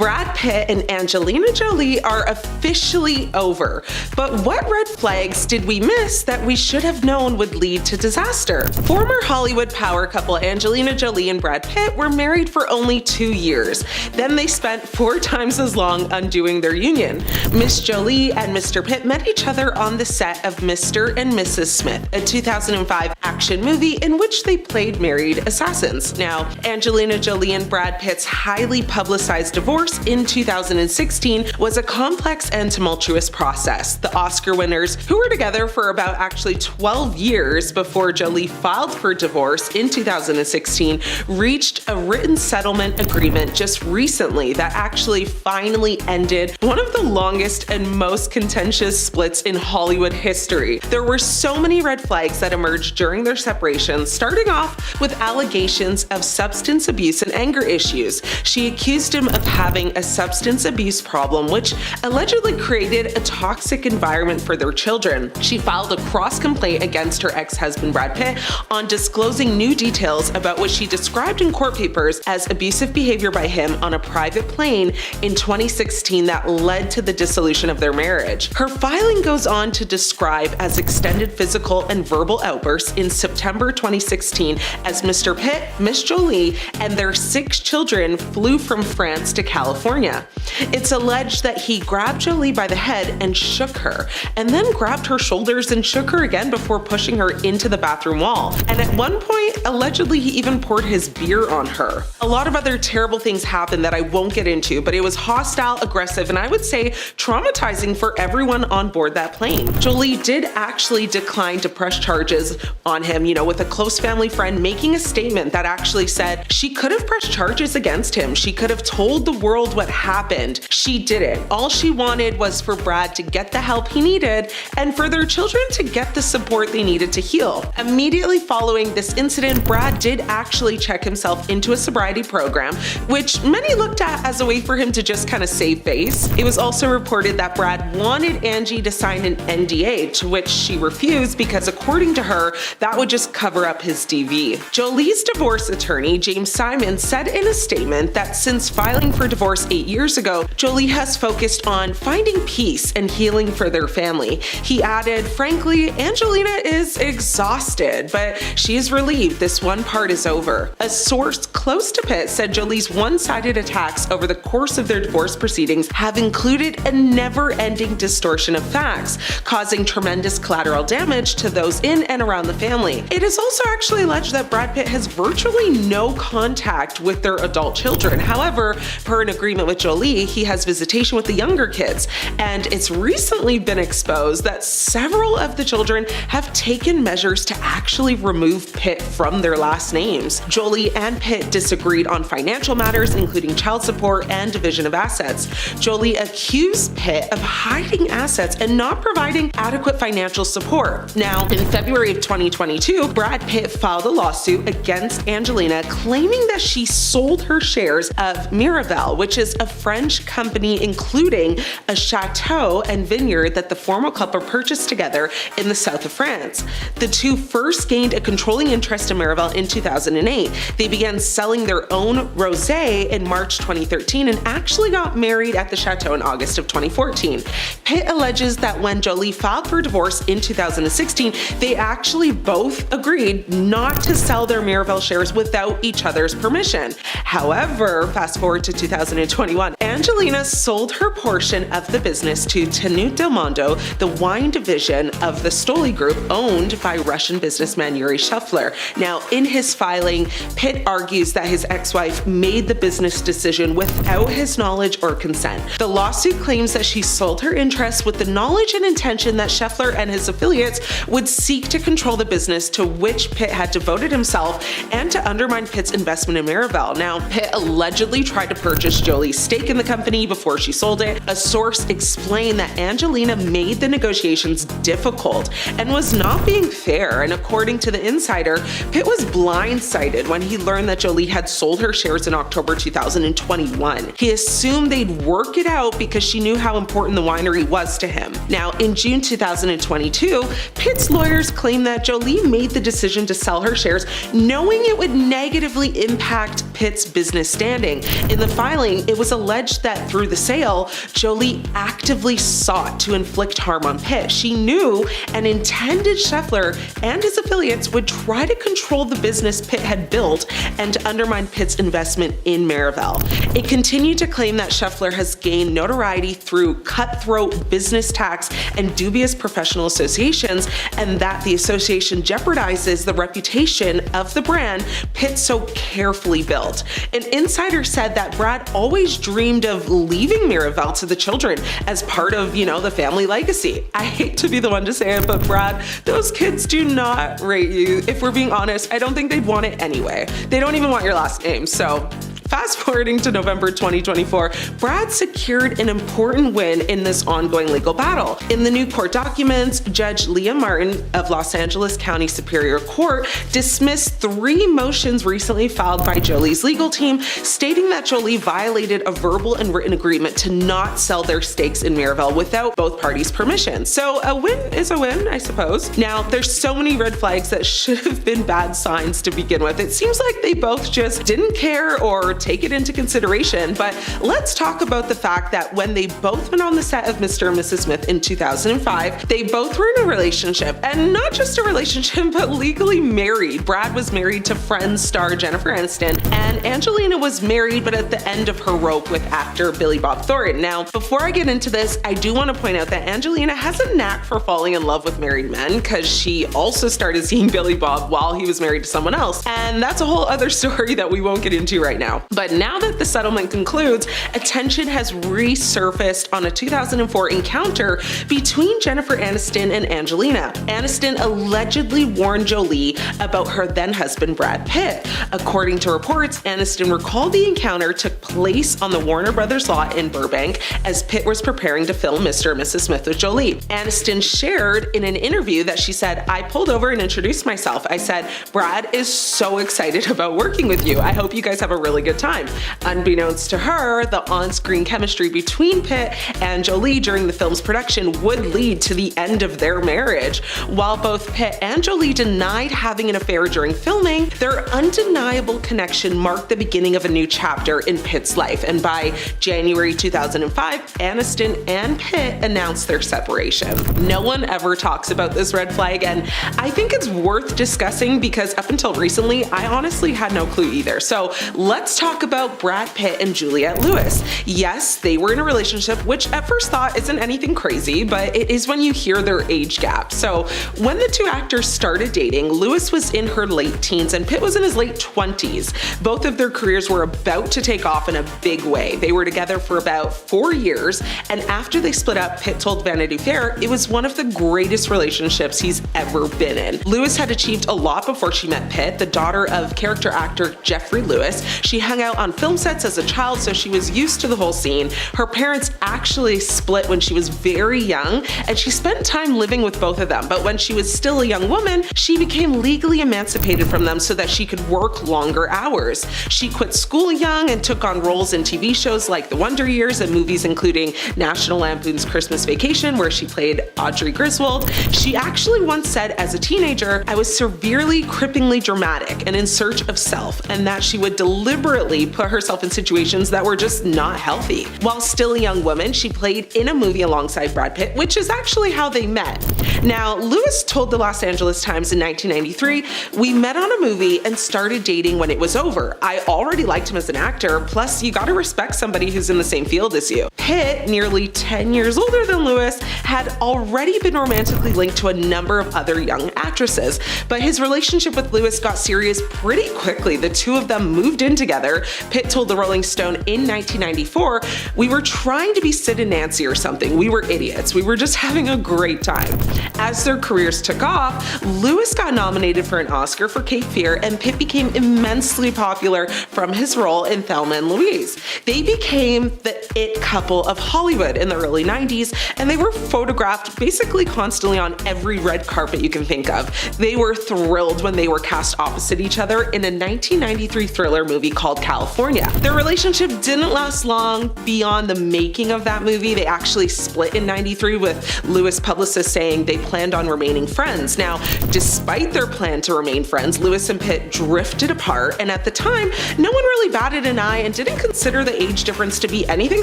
Brad Pitt and Angelina Jolie are officially over. But what red flags did we miss that we should have known would lead to disaster? Former Hollywood power couple Angelina Jolie and Brad Pitt were married for only 2 years. Then they spent 4 times as long undoing their union. Miss Jolie and Mr. Pitt met each other on the set of Mr. and Mrs. Smith, a 2005 action movie in which they played married assassins. Now, Angelina Jolie and Brad Pitt's highly publicized divorce in 2016 was a complex and tumultuous process. The Oscar winners, who were together for about 12 years before Jolie filed for divorce in 2016, reached a written settlement agreement just recently that actually finally ended one of the longest and most contentious splits in Hollywood history. There were so many red flags that emerged during their separation, starting off with allegations of substance abuse and anger issues. She accused him of having a substance abuse problem, which allegedly created a toxic environment for their children. She filed a cross-complaint against her ex-husband Brad Pitt on disclosing new details about what she described in court papers as abusive behavior by him on a private plane in 2016 that led to the dissolution of their marriage. Her filing goes on to describe as extended physical and verbal outbursts in September 2016 as Mr. Pitt, Miss Jolie, and their 6 children flew from France to California. It's alleged that he grabbed Jolie by the head and shook her, and then grabbed her shoulders and shook her again before pushing her into the bathroom wall. And at one point, allegedly, he even poured his beer on her. A lot of other terrible things happened that I won't get into, but it was hostile, aggressive, and I would say traumatizing for everyone on board that plane. Jolie did actually decline to press charges on him, with a close family friend making a statement that actually said she could have pressed charges against him. She could have told the world what happened. She didn't. All she wanted was for Brad to get the help he needed and for their children to get the support they needed to heal. Immediately following this incident, Brad did actually check himself into a sobriety program, which many looked at as a way for him to just kind of save face. It was also reported that Brad wanted Angie to sign an NDA, to which she refused because according to her, that would just cover up his DV. Jolie's divorce attorney, James Simon, said in a statement that since filing for divorce 8 years ago, Jolie has focused on finding peace and healing for their family. He added, frankly, Angelina is exhausted, but she is relieved this one part is over. A source close to Pitt said Jolie's one-sided attacks over the course of their divorce proceedings have included a never-ending distortion of facts, causing tremendous collateral damage to those in and around the family. It is also actually alleged that Brad Pitt has virtually no contact with their adult children. However, per an agreement with Jolie, he has visitation with the younger kids, and it's recently been exposed that several of the children have taken measures to actually remove Pitt from their last names. Jolie and Pitt disagreed on financial matters, including child support and division of assets. Jolie accused Pitt of hiding assets and not providing adequate financial support. Now, in February of 2022, Brad Pitt filed a lawsuit against Angelina claiming that she sold her shares of Miraval, which is a French company including a chateau and vineyard that the former couple purchased together in the south of France. The two first gained a controlling interest in Miraval in 2008. They began selling their own rosé in March 2013 and actually got married at the chateau in August of 2014. Pitt alleges that when Jolie filed for divorce in 2016, they actually both agreed not to sell their Miraval shares without each other's permission. However, fast forward to 2021, Angelina sold her portion of the business to Tenute Del Mondo, the wine division of the Stoli Group owned by Russian businessman Yuri Scheffler. Now, in his filing, Pitt argues that his ex-wife made the business decision without his knowledge or consent. The lawsuit claims that she sold her interests with the knowledge and intention that Scheffler and his affiliates would seek to control the business to which Pitt had devoted himself and to undermine Pitt's investment in Miraval. Now, Pitt allegedly tried to purchase Jolie's stake in the company before she sold it. A source explained that Angelina made the negotiations difficult and was not being fair, and according to the insider, Pitt was blindsided when he learned that Jolie had sold her shares in October 2021. He assumed they'd work it out because she knew how important the winery was to him. Now, in June 2022, Pitt's lawyers claimed that Jolie made the decision to sell her shares knowing it would negatively impact Pitt's business standing. In the filing, filing, it was alleged that through the sale, Jolie actively sought to inflict harm on Pitt. She knew and intended Scheffler and his affiliates would try to control the business Pitt had built and to undermine Pitt's investment in Marival. It continued to claim that Scheffler has gained notoriety through cutthroat business tax and dubious professional associations, and that the association jeopardizes the reputation of the brand Pitt so carefully built. An insider said that Brad always dreamed of leaving Marival to the children as part of, the family legacy. I hate to be the one to say it, but Brad, those kids do not rate you. If we're being honest, I don't think they'd want it anyway. They don't even want your last name, so fast forwarding to November 2024, Brad secured an important win in this ongoing legal battle. In the new court documents, Judge Leah Martin of Los Angeles County Superior Court dismissed 3 motions recently filed by Jolie's legal team, stating that Jolie violated a verbal and written agreement to not sell their stakes in Marival without both parties' permission. So a win is a win, I suppose. Now, there's so many red flags that should have been bad signs to begin with. It seems like they both just didn't care or take it into consideration, but let's talk about the fact that when they both went on the set of Mr. and Mrs. Smith in 2005, they both were in a relationship, and not just a relationship, but legally married. Brad was married to Friends star Jennifer Aniston, and Angelina was married, but at the end of her rope with actor Billy Bob Thornton. Now, before I get into this, I do want to point out that Angelina has a knack for falling in love with married men, because she also started seeing Billy Bob while he was married to someone else, and that's a whole other story that we won't get into right now. But now that the settlement concludes, attention has resurfaced on a 2004 encounter between Jennifer Aniston and Angelina. Aniston allegedly warned Jolie about her then-husband Brad Pitt. According to reports, Aniston recalled the encounter took place on the Warner Brothers lot in Burbank as Pitt was preparing to film Mr. and Mrs. Smith with Jolie. Aniston shared in an interview that she said, "I pulled over and introduced myself. I said, Brad is so excited about working with you. I hope you guys have a really good time." Unbeknownst to her, the on-screen chemistry between Pitt and Jolie during the film's production would lead to the end of their marriage. While both Pitt and Jolie denied having an affair during filming, their undeniable connection marked the beginning of a new chapter in Pitt's life, and by January 2005, Aniston and Pitt announced their separation. No one ever talks about this red flag, and I think it's worth discussing because up until recently, I honestly had no clue either. So let's talk about Brad Pitt and Juliette Lewis. Yes, they were in a relationship, which at first thought isn't anything crazy, but it is when you hear their age gap. So when the two actors started dating, Lewis was in her late teens and Pitt was in his late 20s. Both of their careers were about to take off in a big way. They were together for about 4 years, and after they split up, Pitt told Vanity Fair it was one of the greatest relationships he's ever been in. Lewis had achieved a lot before she met Pitt, the daughter of character actor Jeffrey Lewis. She hung out on film sets as a child, so she was used to the whole scene. Her parents actually split when she was very young, and she spent time living with both of them. But when she was still a young woman, she became legally emancipated from them so that she could work longer hours. She quit school young and took on roles in TV shows like The Wonder Years and movies including National Lampoon's Christmas Vacation, where she played Audrey Griswold. She actually once said as a teenager, "I was severely, cripplingly dramatic and in search of self," and that she would deliberately put herself in situations that were just not healthy. While still a young woman, she played in a movie alongside Brad Pitt, which is actually how they met. Now, Lewis told the Los Angeles Times in 1993, "We met on a movie and started dating when it was over. I already liked him as an actor, plus you gotta respect somebody who's in the same field as you." Pitt, nearly 10 years older than Lewis, had already been romantically linked to a number of other young actresses, but his relationship with Lewis got serious pretty quickly. The two of them moved in together. Pitt told the Rolling Stone in 1994, "We were trying to be Sid and Nancy or something. We were idiots. We were just having a great time." As their careers took off, Lewis got nominated for an Oscar for Cape Fear, and Pitt became immensely popular from his role in Thelma and Louise. They became the it couple of Hollywood in the early 90s, and they were photographed basically constantly on every red carpet you can think of. They were thrilled when they were cast opposite each other in a 1993 thriller movie called California. Their relationship didn't last long beyond the making of that movie. They actually split in 93, with Lewis' publicist saying they planned on remaining friends. Now, despite their plan to remain friends, Lewis and Pitt drifted apart, and at the time, no one really batted an eye and didn't consider the age difference to be anything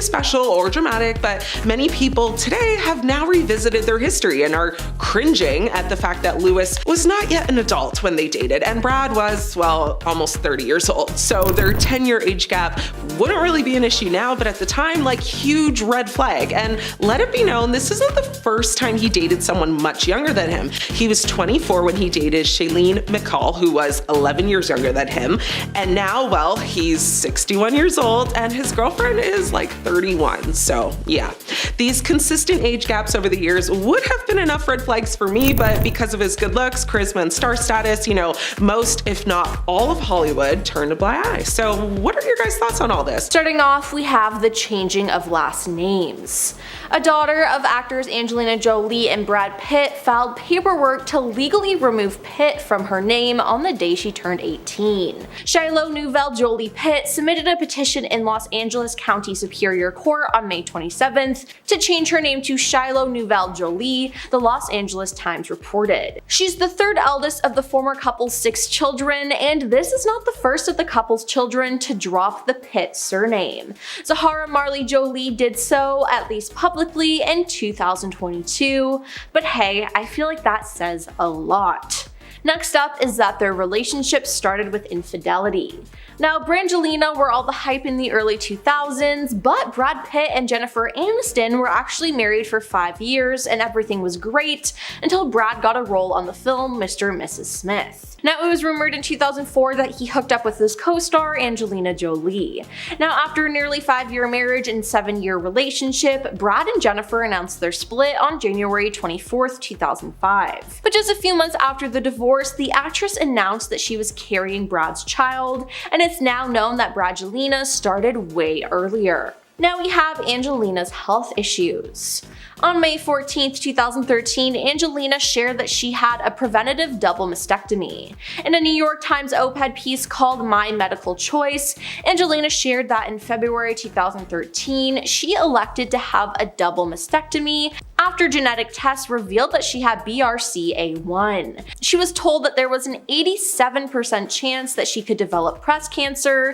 special or dramatic, but many people today have now revisited their history and are cringing at the fact that Lewis was not yet an adult when they dated, and Brad was, well, almost 30 years old. So their 10-year age gap wouldn't really be an issue now, but at the time, like, huge red flag. And let it be known, this isn't the first time he dated someone much younger than him. He was 24 when he dated Shailene McCall, who was 11 years younger than him, and now, well, he's 61 years old and his girlfriend is like 31. So yeah, these consistent age gaps over the years would have been enough red flags for me, but because of his good looks, charisma, and star status, you know, most, if not all of Hollywood turned a blind eye. So what are your guys' thoughts on all this? Starting off, we have the changing of last names. A daughter of actors Angelina Jolie and Brad Pitt filed paperwork to legally remove Pitt from her name on the day she turned 18. Shiloh Nouvelle Jolie Pitt submitted a petition in Los Angeles County Superior Court on May 27th to change her name to Shiloh Nouvelle Jolie, the Los Angeles Times reported. She's the third eldest of the former couple's 6 children, and this is not the first of the couple's children to drop the Pitt surname. Zahara Marley Jolie did so, at least publicly, in 2022, but hey, I feel like that says a lot. Next up is that their relationship started with infidelity. Now, Brangelina were all the hype in the early 2000s, but Brad Pitt and Jennifer Aniston were actually married for 5 years and everything was great until Brad got a role on the film Mr. and Mrs. Smith. Now, it was rumored in 2004 that he hooked up with his co-star Angelina Jolie. Now, after a nearly 5-year marriage and 7-year relationship, Brad and Jennifer announced their split on January 24th, 2005. But just a few months after the divorce, the actress announced that she was carrying Brad's child, and it's now known that Brangelina started way earlier. Now we have Angelina's health issues. On May 14, 2013, Angelina shared that she had a preventative double mastectomy. In a New York Times op-ed piece called My Medical Choice, Angelina shared that in February 2013, she elected to have a double mastectomy after genetic tests revealed that she had BRCA1. She was told that there was an 87% chance that she could develop breast cancer.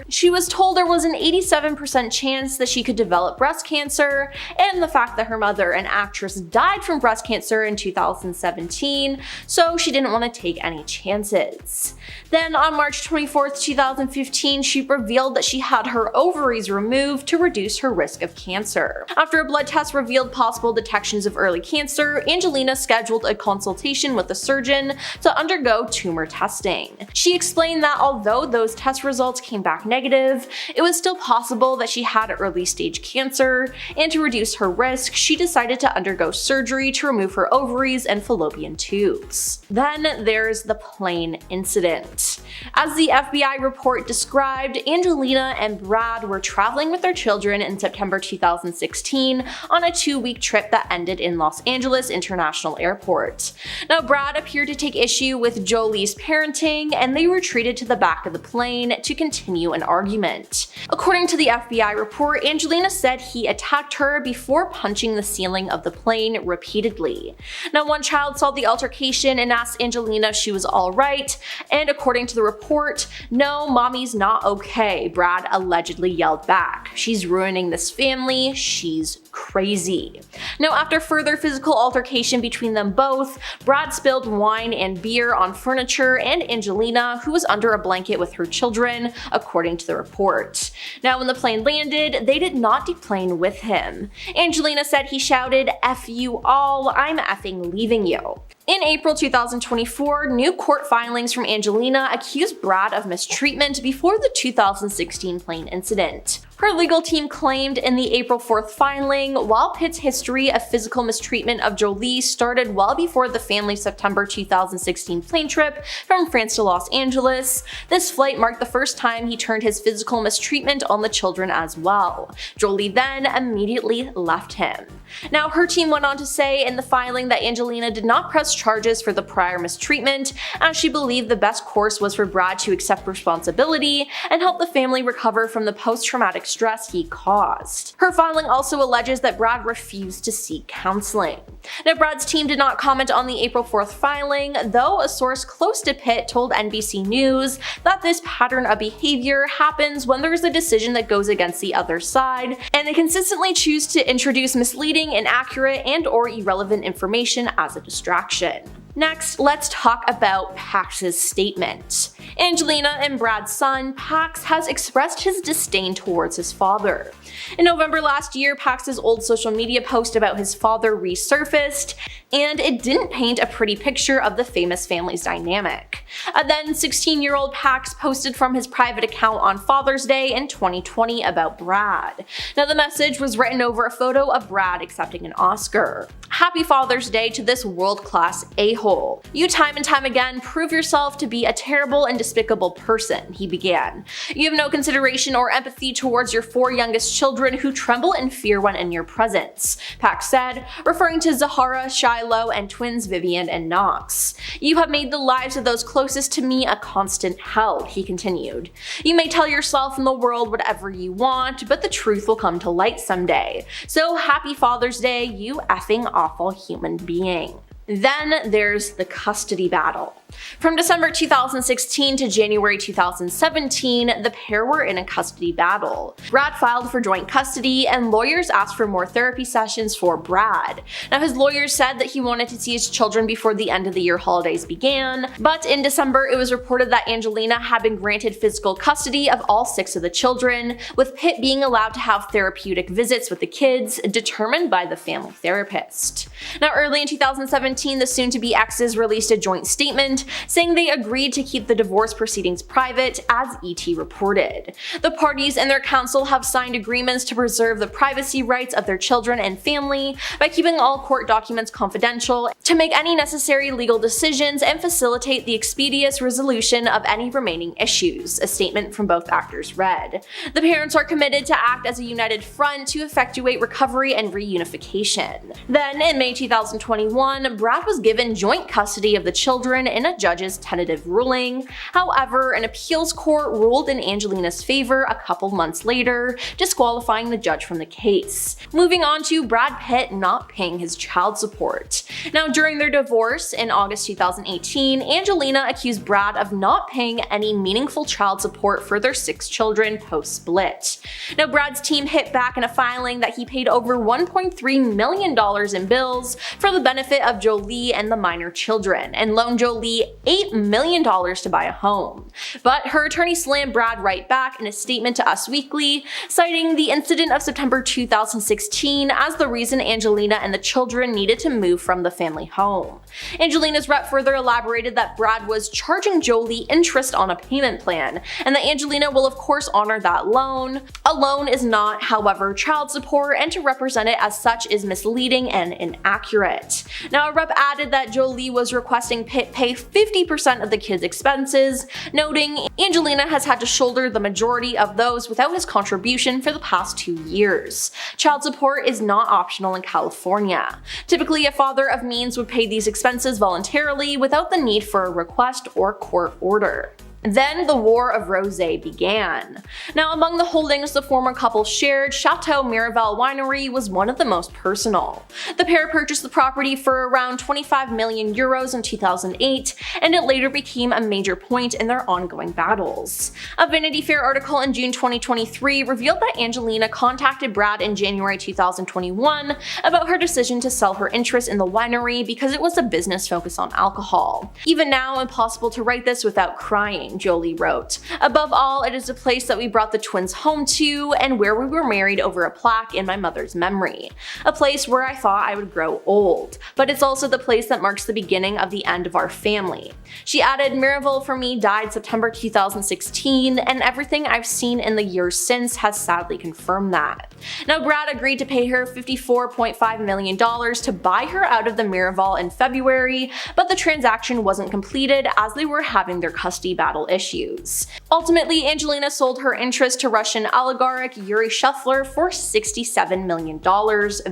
And the fact that her mother, an actress, died from breast cancer in 2017, so she didn't want to take any chances. Then on March 24th, 2015, she revealed that she had her ovaries removed to reduce her risk of cancer. After a blood test revealed possible detections of early cancer, Angelina scheduled a consultation with a surgeon to undergo tumor testing. She explained that although those test results came back negative, it was still possible that she had early stage cancer, and to reduce her risk, she decided to undergo surgery to remove her ovaries and fallopian tubes. Then there's the plane incident. As the FBI report described, Angelina and Brad were traveling with their children in September 2016 on a 2-week trip that ended in Los Angeles International Airport. Now, Brad appeared to take issue with Jolie's parenting, and they retreated to the back of the plane to continue an argument. According to the FBI report, Angelina said he attacked her before punching the ceiling of the plane repeatedly. Now, one child saw the altercation and asked Angelina if she was alright, and according to the report, "No, mommy's not okay," Brad allegedly yelled back. "She's ruining this family, she's crazy." Now, after further physical altercation between them both, Brad spilled wine and beer on furniture and Angelina, who was under a blanket with her children, according to the report. Now, when the plane landed, they did not deplane with him. Angelina said he shouted, "F you all, I'm effing leaving you." In April 2024, new court filings from Angelina accused Brad of mistreatment before the 2016 plane incident. Her legal team claimed in the April 4th filing, while Pitt's history of physical mistreatment of Jolie started well before the family's September 2016 plane trip from France to Los Angeles, this flight marked the first time he turned his physical mistreatment on the children as well. Jolie then immediately left him. Now, her team went on to say in the filing that Angelina did not press charges for the prior mistreatment, as she believed the best course was for Brad to accept responsibility and help the family recover from the post-traumatic stress he caused. Her filing also alleges that Brad refused to seek counseling. Now, Brad's team did not comment on the April 4th filing, though a source close to Pitt told NBC News that this pattern of behavior happens when there is a decision that goes against the other side, and they consistently choose to introduce misleading, inaccurate, and/or irrelevant information as a distraction. Next, let's talk about Pax's statement. Angelina and Brad's son, Pax, has expressed his disdain towards his father. In November last year, Pax's old social media post about his father resurfaced, and it didn't paint a pretty picture of the famous family's dynamic. A then 16-year-old Pax posted from his private account on Father's Day in 2020 about Brad. Now, the message was written over a photo of Brad accepting an Oscar. "Happy Father's Day to this world-class a-hole. You time and time again prove yourself to be a terrible and despicable person," he began. "You have no consideration or empathy towards your 4 youngest children who tremble in fear when in your presence," Pax said, referring to Zahara, Shiloh, and twins Vivian and Knox. "You have made the lives of those closest to me a constant hell," he continued. "You may tell yourself and the world whatever you want, but the truth will come to light someday. So happy Father's Day, you effing awful human being." Then there's the custody battle. From December 2016 to January 2017, the pair were in a custody battle. Brad filed for joint custody, and lawyers asked for more therapy sessions for Brad. Now, his lawyers said that he wanted to see his children before the end of the year holidays began, but in December it was reported that Angelina had been granted physical custody of all 6 of the children, with Pitt being allowed to have therapeutic visits with the kids, determined by the family therapist. Now, early in 2017, the soon-to-be exes released a joint statement saying they agreed to keep the divorce proceedings private, as ET reported. The parties and their counsel have signed agreements to preserve the privacy rights of their children and family by keeping all court documents confidential, to make any necessary legal decisions, and facilitate the expeditious resolution of any remaining issues, a statement from both actors read. The parents are committed to act as a united front to effectuate recovery and reunification. Then, in May 2021, Brad was given joint custody of the children in a judge's tentative ruling. However, an appeals court ruled in Angelina's favor a couple months later, disqualifying the judge from the case. Moving on to Brad Pitt not paying his child support. Now, during their divorce in August 2018, Angelina accused Brad of not paying any meaningful child support for their 6 children post-split. Now, Brad's team hit back in a filing that he paid over $1.3 million in bills for the benefit of Jolie and the minor children, and loaned Jolie $8 million to buy a home. But her attorney slammed Brad right back in a statement to Us Weekly, citing the incident of September 2016 as the reason Angelina and the children needed to move from the family home. Angelina's rep further elaborated that Brad was charging Jolie interest on a payment plan, and that Angelina will of course honor that loan. A loan is not, however, child support, and to represent it as such is misleading and inaccurate. Now, a rep added that Jolie was requesting Pitt pay 50% of the kids' expenses, noting Angelina has had to shoulder the majority of those without his contribution for the past 2 years. Child support is not optional in California. Typically, a father of means would pay these expenses voluntarily without the need for a request or court order. Then the War of Rosé began. Now, among the holdings the former couple shared, Chateau Miraval Winery was one of the most personal. The pair purchased the property for around 25 million euros in 2008, and it later became a major point in their ongoing battles. A Vanity Fair article in June 2023 revealed that Angelina contacted Brad in January 2021 about her decision to sell her interest in the winery because it was a business focused on alcohol. Even now, impossible to write this without crying. home, Jolie wrote. Above all, it is a place that we brought the twins home to and where we were married over a plaque in my mother's memory. A place where I thought I would grow old. But it's also the place that marks the beginning of the end of our family. She added, Miraval for me died September 2016, and everything I've seen in the years since has sadly confirmed that. Now, Brad agreed to pay her $54.5 million to buy her out of the Miraval in February, but the transaction wasn't completed as they were having their custody battle issues. Ultimately, Angelina sold her interest to Russian oligarch Yuri Shefler for $67 million,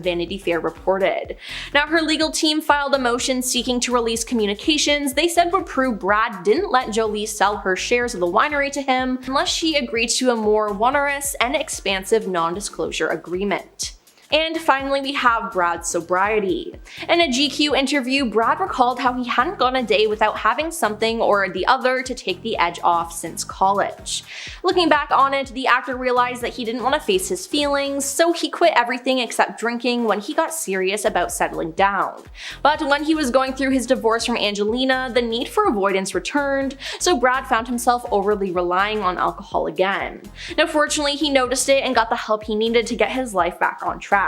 Vanity Fair reported. Now, her legal team filed a motion seeking to release communications they said would prove Brad didn't let Jolie sell her shares of the winery to him unless she agreed to a more onerous and expansive non-disclosure agreement. And finally, we have Brad's sobriety. In a GQ interview, Brad recalled how he hadn't gone a day without having something or the other to take the edge off since college. Looking back on it, the actor realized that he didn't want to face his feelings, so he quit everything except drinking when he got serious about settling down. But when he was going through his divorce from Angelina, the need for avoidance returned, so Brad found himself overly relying on alcohol again. Now, fortunately, he noticed it and got the help he needed to get his life back on track.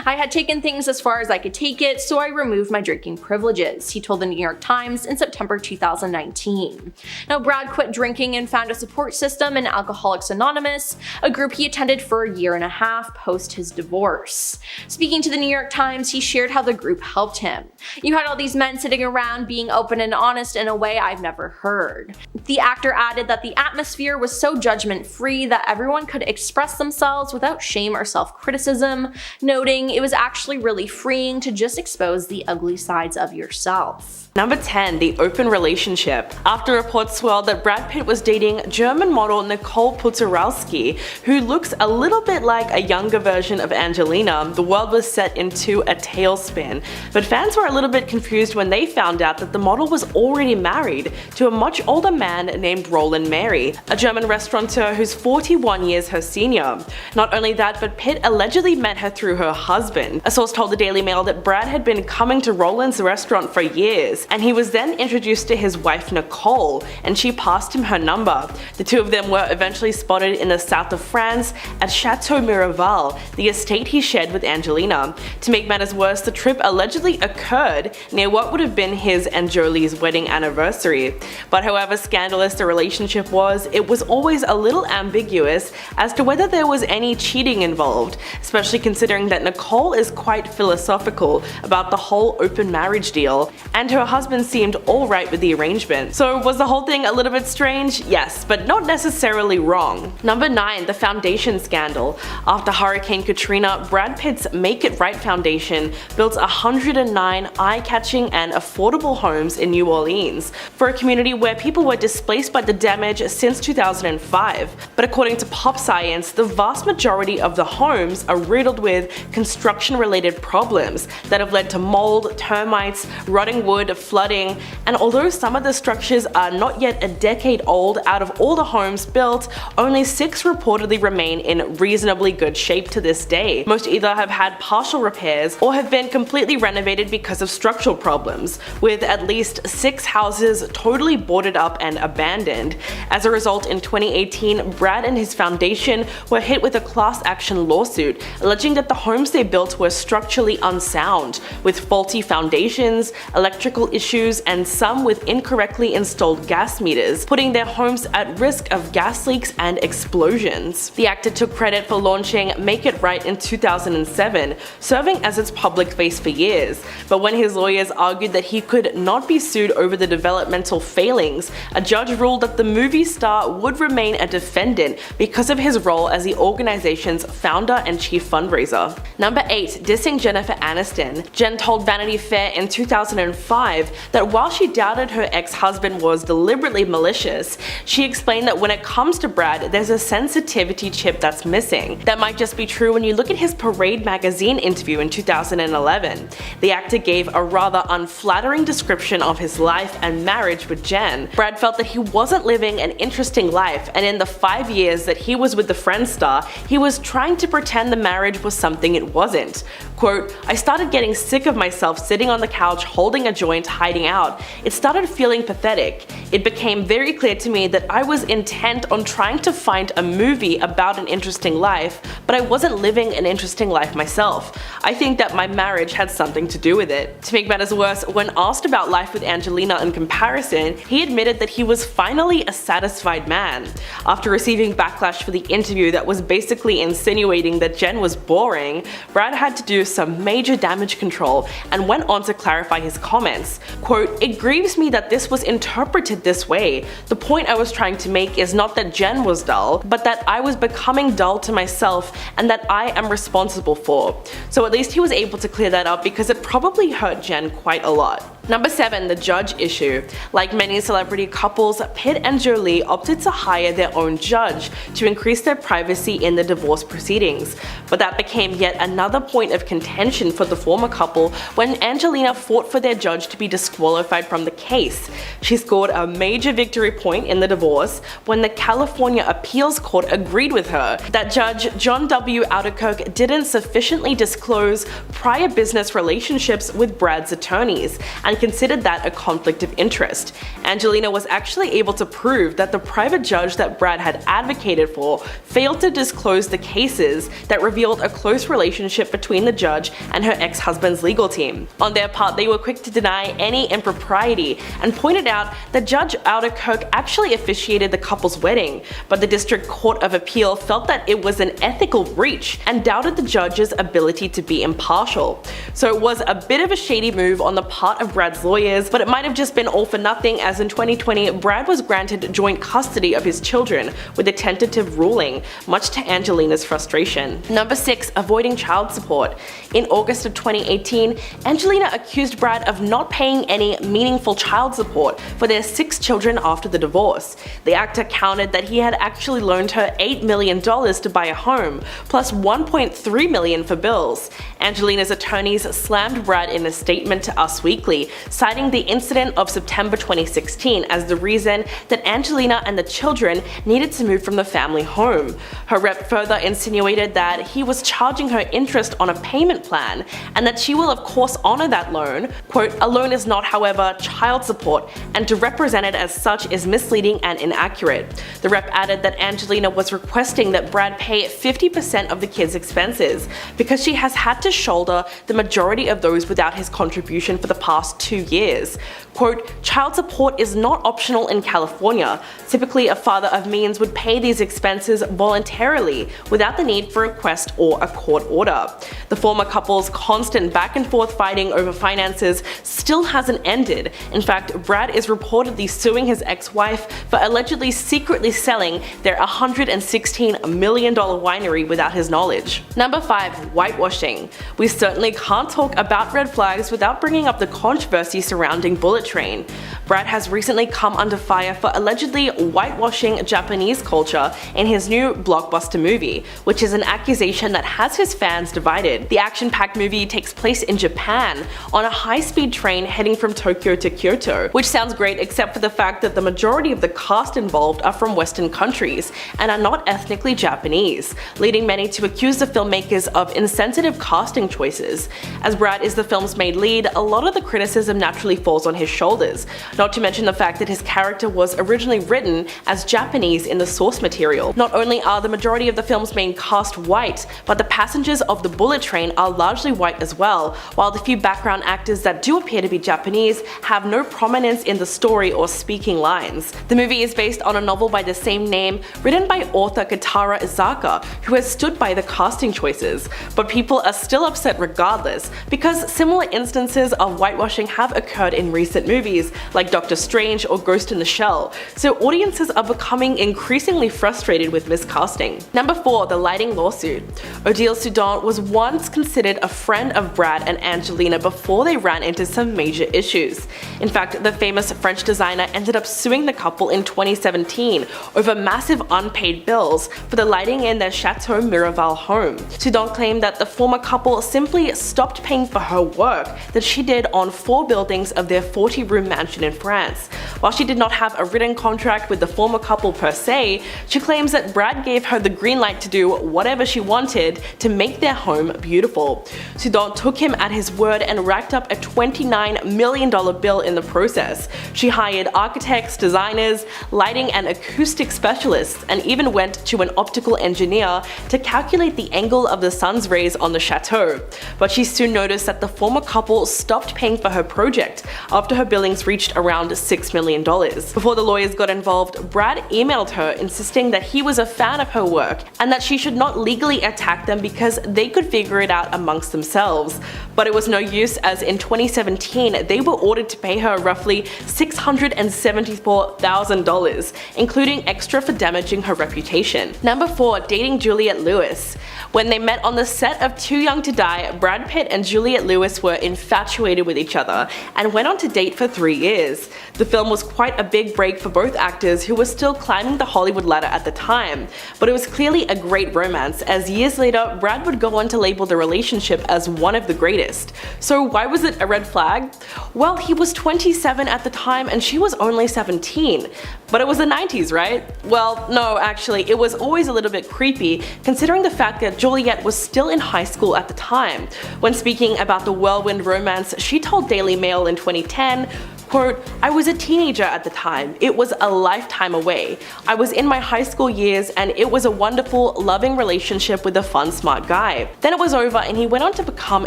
I had taken things as far as I could take it, so I removed my drinking privileges, he told the New York Times in September 2019. Now, Brad quit drinking and found a support system in Alcoholics Anonymous, a group he attended for a year and a half post his divorce. Speaking to the New York Times, he shared how the group helped him. You had all these men sitting around being open and honest in a way I've never heard. The actor added that the atmosphere was so judgment-free that everyone could express themselves without shame or self-criticism, noting it was actually really freeing to just expose the ugly sides of yourself. Number 10. The open relationship. After reports swirled that Brad Pitt was dating German model Nicole Putarowski, who looks a little bit like a younger version of Angelina, the world was set into a tailspin. But fans were a little bit confused when they found out that the model was already married to a much older man named Roland Mary, a German restaurateur who's 41 years her senior. Not only that, but Pitt allegedly met her through her husband. A source told the Daily Mail that Brad had been coming to Roland's restaurant for years, and he was then introduced to his wife Nicole, and she passed him her number. The two of them were eventually spotted in the south of France at Chateau Miraval, the estate he shared with Angelina. To make matters worse, the trip allegedly occurred near what would have been his and Jolie's wedding anniversary. But however scandalous the relationship was, it was always a little ambiguous as to whether there was any cheating involved, especially considering that Nicole is quite philosophical about the whole open marriage deal, and her husband seemed alright with the arrangement. So was the whole thing a little bit strange? Yes, but not necessarily wrong. Number 9. The foundation scandal. After Hurricane Katrina, Brad Pitt's Make It Right Foundation built 109 eye-catching and affordable homes in New Orleans for a community where people were displaced by the damage since 2005. But according to Pop Science, the vast majority of the homes are riddled with construction-related problems that have led to mold, termites, rotting wood, flooding, and although some of the structures are not yet a decade old, out of all the homes built, only 6 reportedly remain in reasonably good shape to this day. Most either have had partial repairs or have been completely renovated because of structural problems, with at least 6 houses totally boarded up and abandoned. As a result, in 2018, Brad and his foundation were hit with a class action lawsuit alleging that the homes they built were structurally unsound, with faulty foundations, electrical issues, and some with incorrectly installed gas meters, putting their homes at risk of gas leaks and explosions. The actor took credit for launching Make It Right in 2007, serving as its public face for years, but when his lawyers argued that he could not be sued over the developmental failings, a judge ruled that the movie star would remain a defendant because of his role as the organization's founder and chief fundraiser. Number 8. Dissing Jennifer Aniston. Jen told Vanity Fair in 2005 that while she doubted her ex-husband was deliberately malicious, she explained that when it comes to Brad, there's a sensitivity chip that's missing. That might just be true when you look at his Parade magazine interview in 2011. The actor gave a rather unflattering description of his life and marriage with Jen. Brad felt that he wasn't living an interesting life, and in the 5 years that he was with the Friends star, he was trying to pretend the marriage was something it wasn't. Quote, "I started getting sick of myself sitting on the couch holding a joint, hiding out. It started feeling pathetic. It became very clear to me that I was intent on trying to find a movie about an interesting life, but I wasn't living an interesting life myself. I think that my marriage had something to do with it." To make matters worse, when asked about life with Angelina in comparison, he admitted that he was finally a satisfied man. After receiving backlash for the interview that was basically insinuating that Jen was boring, Brad had to do some major damage control and went on to clarify his comments. Quote, "It grieves me that this was interpreted this way. The point I was trying to make is not that Jen was dull, but that I was becoming dull to myself and that I am responsible for." So at least he was able to clear that up because it probably hurt Jen quite a lot. Number 7, the judge issue. Like many celebrity couples, Pitt and Jolie opted to hire their own judge to increase their privacy in the divorce proceedings. But that became yet another point of contention for the former couple when Angelina fought for their judge to be disqualified from the case. She scored a major victory point in the divorce when the California Appeals Court agreed with her that Judge John W. Alderkirk didn't sufficiently disclose prior business relationships with Brad's attorneys and considered that a conflict of interest. Angelina was actually able to prove that the private judge that Brad had advocated for failed to disclose the cases that revealed a close relationship between the judge and her ex-husband's legal team. On their part, they were quick to deny any impropriety and pointed out that Judge Alderkirk actually officiated the couple's wedding, but the District Court of Appeal felt that it was an ethical breach and doubted the judge's ability to be impartial. So it was a bit of a shady move on the part of Brad's lawyers, but it might have just been all for nothing, as in 2020, Brad was granted joint custody of his children with a tentative ruling, much to Angelina's frustration. Number 6, avoiding child support. In August of 2018, Angelina accused Brad of not paying any meaningful child support for their 6 children after the divorce. The actor countered that he had actually loaned her $8 million to buy a home, plus $1.3 million for bills. Angelina's attorneys slammed Brad in a statement to Us Weekly, citing the incident of September 2016 as the reason that Angelina and the children needed to move from the family home. Her rep further insinuated that he was charging her interest on a payment plan and that she will of course honor that loan. Quote, "A loan is not, however, child support, and to represent it as such is misleading and inaccurate." The rep added that Angelina was requesting that Brad pay 50% of the kids' expenses because she has had to shoulder the majority of those without his contribution for the past 2 years. Quote, "Child support is not optional in California. Typically, a father of means would pay these expenses voluntarily without the need for a request or a court order." The former couple's constant back and forth fighting over finances still hasn't ended. In fact, Brad is reportedly suing his ex-wife for allegedly secretly selling their $116 million winery without his knowledge. Number 5, whitewashing. We certainly can't talk about red flags without bringing up the controversy surrounding Bullet Train. Brad has recently come under fire for allegedly whitewashing Japanese culture in his new blockbuster movie, which is an accusation that has his fans divided. The action-packed movie takes place in Japan on a high-speed train heading from Tokyo to Kyoto, which sounds great except for the fact that the majority of the cast involved are from Western countries and are not ethnically Japanese, leading many to accuse the filmmakers of insensitive casting choices. As Brad is the film's main lead, a lot of the criticism naturally falls on his shoulders, not to mention the fact that his character was originally written as Japanese in the source material. Not only are the majority of the film's main cast white, but the passengers of the Bullet Train are largely white as well, while the few background actors that do appear to be Japanese have no prominence in the story or speaking lines. The movie is based on a novel by the same name, written by author Katara Izaka, who has stood by the casting choices, but people are still upset regardless, because similar instances of whitewashing have occurred in recent movies, like Doctor Strange or Ghost in the Shell, so audiences are becoming increasingly frustrated with miscasting. Number 4, the lighting lawsuit. Odile Soudan was once considered a friend of Brad and Angelina before they ran into some major issues. In fact, the famous French designer ended up suing the couple in 2017 over massive unpaid bills for the lighting in their Chateau Miraval home. Soudan claimed that the former couple simply stopped paying for her work that she did on 4 buildings of their 40-room mansion in France. While she did not have a written contract with the former couple per se, she claims that Brad gave her the green light to do whatever she wanted to make their home beautiful. Sudon took him at his word and racked up a $29 million bill in the process. She hired architects, designers, lighting and acoustic specialists, and even went to an optical engineer to calculate the angle of the sun's rays on the chateau. But she soon noticed that the former couple stopped paying for her project after her billings reached around $6 million. Before the lawyers got involved, Brad emailed her insisting that he was a fan of her work and that she should not legally attack them because they could figure it out amongst themselves. But it was no use, as in 2017 they were ordered to pay her roughly $674,000, including extra for damaging her reputation. Number 4. Dating Juliette Lewis. When they met on the set of Too Young to Die, Brad Pitt and Juliette Lewis were infatuated with each other and went on to date for 3 years. The film was quite a big break for both actors who were still climbing the Hollywood ladder at the time, but it was clearly a great romance, as years later Brad would go on to label the relationship as one of the greatest. So why was it a red flag? Well, he was 27 at the time and she was only 17. But it was the 90s, right? Well, no, actually, it was always a little bit creepy considering the fact that Juliette was still in high school at the time. When speaking about the whirlwind romance, she told Daily Mail in 2010, quote, "I was a teenager at the time. It was a lifetime away. I was in my high school years and it was a wonderful, loving relationship with a fun, smart guy. Then it was over and he went on to become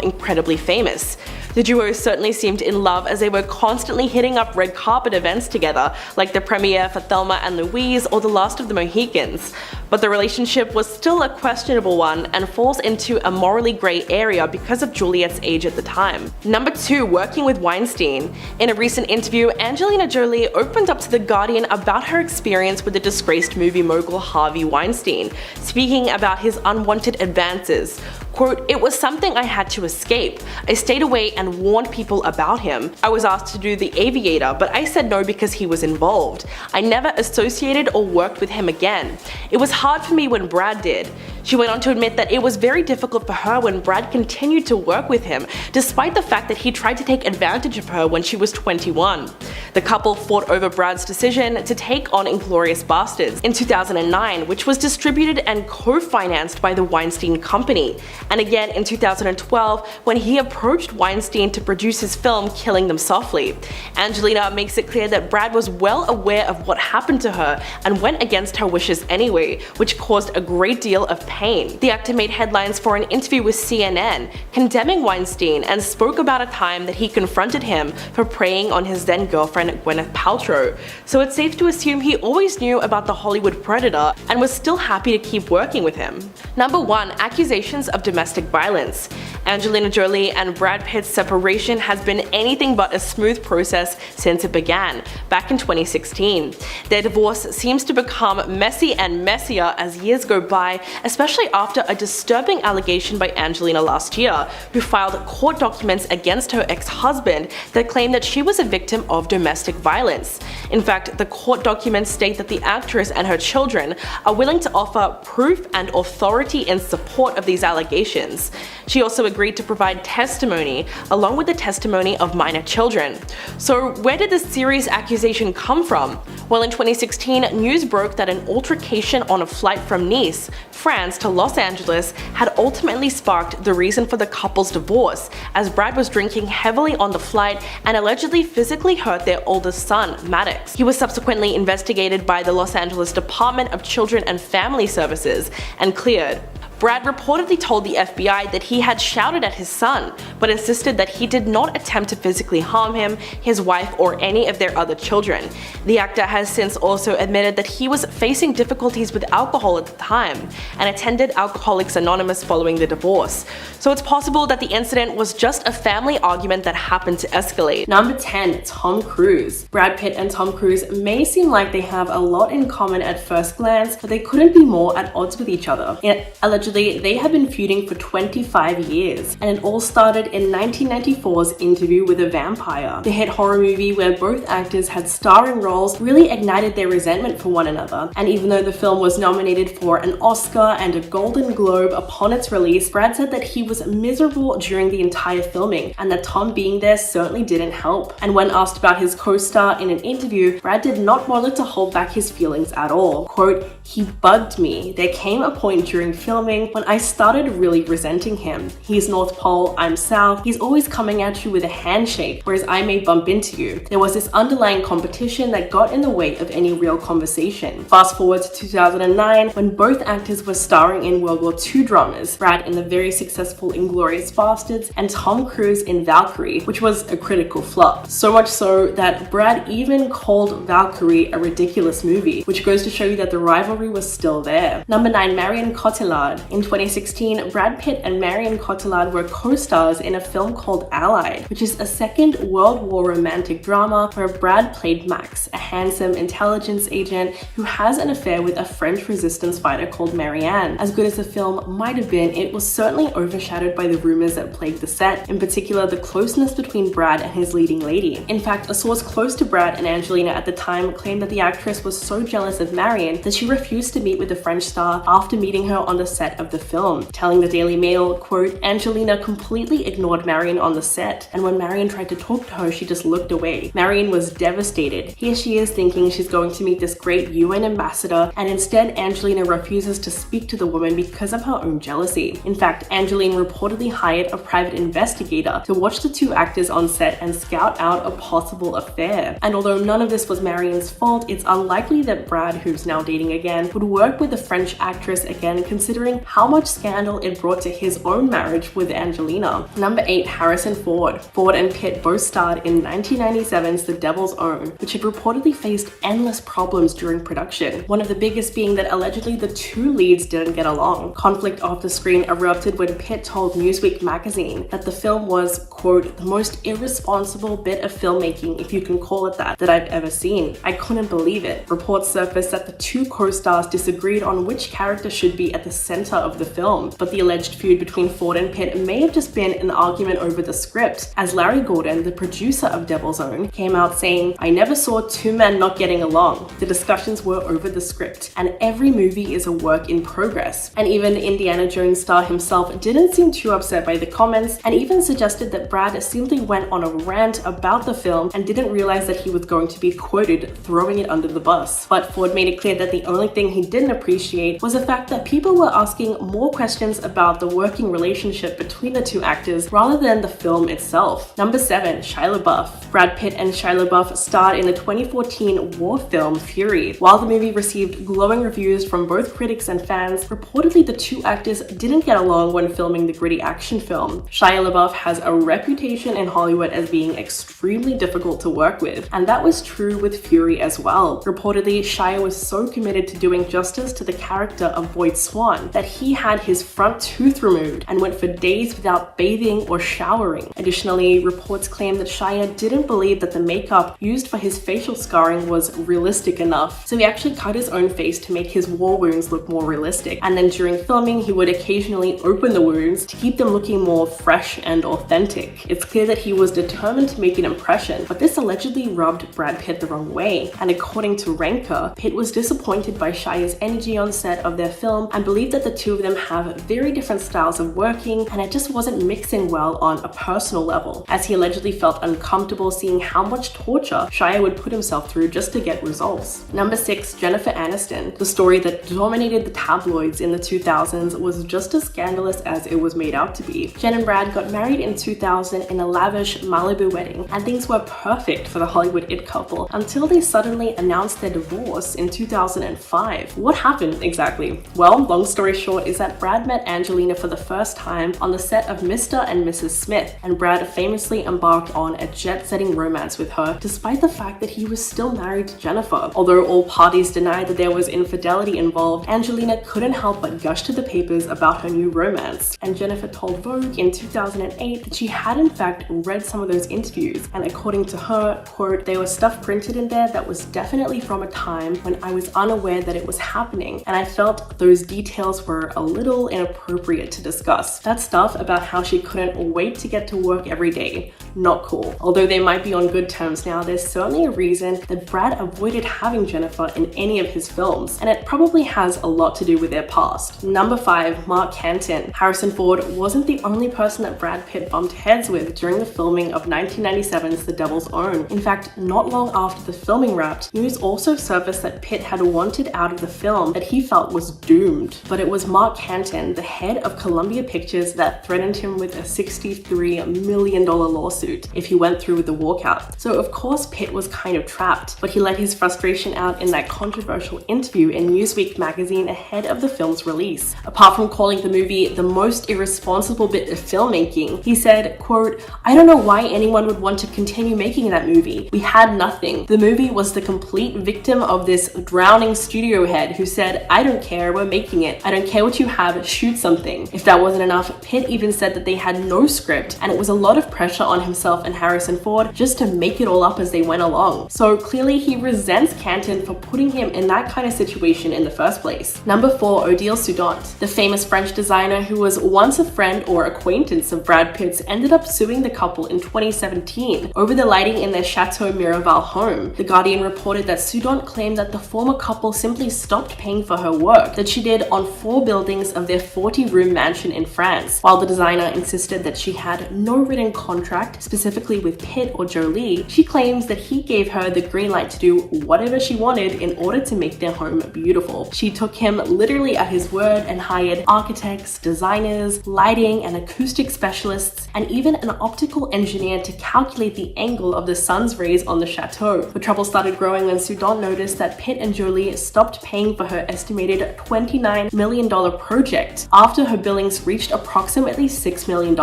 incredibly famous." The duo certainly seemed in love as they were constantly hitting up red carpet events together, like the premiere for Thelma and Louise or The Last of the Mohicans. But the relationship was still a questionable one and falls into a morally grey area because of Juliette's age at the time. Number 2. Working with Weinstein. In a recent interview, Angelina Jolie opened up to The Guardian about her experience with the disgraced movie mogul Harvey Weinstein, speaking about his unwanted advances. Quote, "It was something I had to escape. I stayed away and warned people about him. I was asked to do The Aviator, but I said no because he was involved. I never associated or worked with him again. It was hard for me when Brad did." She went on to admit that it was very difficult for her when Brad continued to work with him, despite the fact that he tried to take advantage of her when she was 21. The couple fought over Brad's decision to take on Inglourious Basterds in 2009, which was distributed and co-financed by the Weinstein Company, and again in 2012 when he approached Weinstein to produce his film Killing Them Softly. Angelina makes it clear that Brad was well aware of what happened to her and went against her wishes anyway, which caused a great deal of pain. The actor made headlines for an interview with CNN, condemning Weinstein, and spoke about a time that he confronted him for preying on his then girlfriend Gwyneth Paltrow. So it's safe to assume he always knew about the Hollywood predator and was still happy to keep working with him. Number 1. Accusations of domestic violence. Angelina Jolie and Brad Pitt's separation has been anything but a smooth process since it began, back in 2016. Their divorce seems to become messy and messier as years go by, especially after a disturbing allegation by Angelina last year, who filed court documents against her ex-husband that claimed that she was a victim of domestic violence. In fact, the court documents state that the actress and her children are willing to offer proof and authority in support of these allegations. She also agreed to provide testimony, along with the testimony of minor children. So where did this serious accusation come from? Well, in 2016, news broke that an altercation on a flight from Nice, France to Los Angeles had ultimately sparked the reason for the couple's divorce, as Brad was drinking heavily on the flight and allegedly physically hurt their oldest son, Maddox. He was subsequently investigated by the Los Angeles Department of Children and Family Services and cleared. Brad reportedly told the FBI that he had shouted at his son, but insisted that he did not attempt to physically harm him, his wife, or any of their other children. The actor has since also admitted that he was facing difficulties with alcohol at the time, and attended Alcoholics Anonymous following the divorce. So it's possible that the incident was just a family argument that happened to escalate. Number 10. Tom Cruise. Brad Pitt and Tom Cruise may seem like they have a lot in common at first glance, but they couldn't be more at odds with each other. In allegedly Allegedly, they had been feuding for 25 years, and it all started in 1994's Interview with a Vampire. The hit horror movie where both actors had starring roles really ignited their resentment for one another, and even though the film was nominated for an Oscar and a Golden Globe upon its release, Brad said that he was miserable during the entire filming, and that Tom being there certainly didn't help. And when asked about his co-star in an interview, Brad did not bother to hold back his feelings at all. Quote, "He bugged me. There came a point during filming when I started really resenting him. He's North Pole, I'm South. He's always coming at you with a handshake, whereas I may bump into you. There was this underlying competition that got in the way of any real conversation." Fast forward to 2009, when both actors were starring in World War II dramas, Brad in the very successful Inglourious Basterds and Tom Cruise in Valkyrie, which was a critical flop. So much so that Brad even called Valkyrie a ridiculous movie, which goes to show you that the rivalry was still there. Number 9, Marion Cotillard. In 2016, Brad Pitt and Marion Cotillard were co-stars in a film called Allied, which is a Second World War romantic drama where Brad played Max, a handsome intelligence agent who has an affair with a French resistance fighter called Marianne. As good as the film might have been, it was certainly overshadowed by the rumors that plagued the set, in particular the closeness between Brad and his leading lady. In fact, a source close to Brad and Angelina at the time claimed that the actress was so jealous of Marion that she refused to meet with the French star after meeting her on the set of the film, telling the Daily Mail, quote, "Angelina completely ignored Marion on the set, and when Marion tried to talk to her, she just looked away. Marion was devastated. Here she is thinking she's going to meet this great UN ambassador, and instead Angelina refuses to speak to the woman because of her own jealousy." In fact, Angelina reportedly hired a private investigator to watch the two actors on set and scout out a possible affair. And although none of this was Marion's fault, it's unlikely that Brad, who's now dating again, would work with the French actress again, considering how much scandal it brought to his own marriage with Angelina. Number 8, Harrison Ford. Ford and Pitt both starred in 1997's The Devil's Own, which had reportedly faced endless problems during production. One of the biggest being that allegedly the two leads didn't get along. Conflict off the screen erupted when Pitt told Newsweek magazine that the film was, quote, "the most irresponsible bit of filmmaking, if you can call it that I've ever seen. I couldn't believe it." Reports surfaced that the two co-stars disagreed on which character should be at the center of the film, but the alleged feud between Ford and Pitt may have just been an argument over the script, as Larry Gordon, the producer of Devil's Own, came out saying, "I never saw two men not getting along. The discussions were over the script, and every movie is a work in progress." And even the Indiana Jones star himself didn't seem too upset by the comments, and even suggested that Brad simply went on a rant about the film and didn't realize that he was going to be quoted throwing it under the bus. But Ford made it clear that the only thing he didn't appreciate was the fact that people were asking more questions about the working relationship between the two actors rather than the film itself. Number 7, Shia LaBeouf. Brad Pitt and Shia LaBeouf starred in the 2014 war film Fury. While the movie received glowing reviews from both critics and fans, reportedly the two actors didn't get along when filming the gritty action film. Shia LaBeouf has a reputation in Hollywood as being extremely difficult to work with, and that was true with Fury as well. Reportedly, Shia was so committed to doing justice to the character of Boyd Swan that he had his front tooth removed and went for days without bathing or showering. Additionally, reports claim that Shia didn't believe that the makeup used for his facial scarring was realistic enough, so he actually cut his own face to make his war wounds look more realistic. And then during filming, he would occasionally open the wounds to keep them looking more fresh and authentic. It's clear that he was determined to make an impression, but this allegedly rubbed Brad Pitt the wrong way. And according to Ranker, Pitt was disappointed by Shia's energy on set of their film and believed that the two of them have very different styles of working, and it just wasn't mixing well on a personal level, as he allegedly felt uncomfortable seeing how much torture Shia would put himself through just to get results. Number 6, Jennifer Aniston. The story that dominated the tabloids in the 2000s was just as scandalous as it was made out to be. Jen and Brad got married in 2000 in a lavish Malibu wedding, and things were perfect for the Hollywood it couple until they suddenly announced their divorce in 2005. What happened exactly? Well, long story short is that Brad met Angelina for the first time on the set of Mr. and Mrs. Smith, and Brad famously embarked on a jet-setting romance with her, despite the fact that he was still married to Jennifer. Although all parties denied that there was infidelity involved, Angelina couldn't help but gush to the papers about her new romance, and Jennifer told Vogue in 2008 that she had in fact read some of those interviews, and according to her, quote, "There was stuff printed in there that was definitely from a time when I was unaware that it was happening, and I felt those details were were a little inappropriate to discuss. That stuff about how she couldn't wait to get to work every day. Not cool. Although they might be on good terms now, there's certainly a reason that Brad avoided having Jennifer in any of his films, and it probably has a lot to do with their past. Number 5, Mark Canton. Harrison Ford wasn't the only person that Brad Pitt bumped heads with during the filming of 1997's The Devil's Own. In fact, not long after the filming wrapped, news also surfaced that Pitt had wanted out of the film that he felt was doomed. But it was Mark Canton, the head of Columbia Pictures, that threatened him with a $63 million lawsuit if he went through with the walkout. So of course Pitt was kind of trapped, but he let his frustration out in that controversial interview in Newsweek magazine ahead of the film's release. Apart from calling the movie the most irresponsible bit of filmmaking, he said, quote, "I don't know why anyone would want to continue making that movie. We had nothing. The movie was the complete victim of this drowning studio head who said, I don't care, we're making it. I don't care what you have, shoot something." If that wasn't enough, Pitt even said that they had no script, and it was a lot of pressure on himself and Harrison Ford just to make it all up as they went along. So clearly he resents Canton for putting him in that kind of situation in the first place. Number 4, Odile Soudant. The famous French designer who was once a friend or acquaintance of Brad Pitt's ended up suing the couple in 2017 over the lighting in their Chateau Miraval home. The Guardian reported that Soudant claimed that the former couple simply stopped paying for her work that she did on 4 buildings of their 40-room mansion in France, while the designer insisted that she had no written contract specifically with Pitt or Jolie. She claims that he gave her the green light to do whatever she wanted in order to make their home beautiful. She took him literally at his word and hired architects, designers, lighting and acoustic specialists, and even an optical engineer to calculate the angle of the sun's rays on the chateau. The trouble started growing when Soudant noticed that Pitt and Jolie stopped paying for her estimated $29 million project after her billings reached approximately $6 million,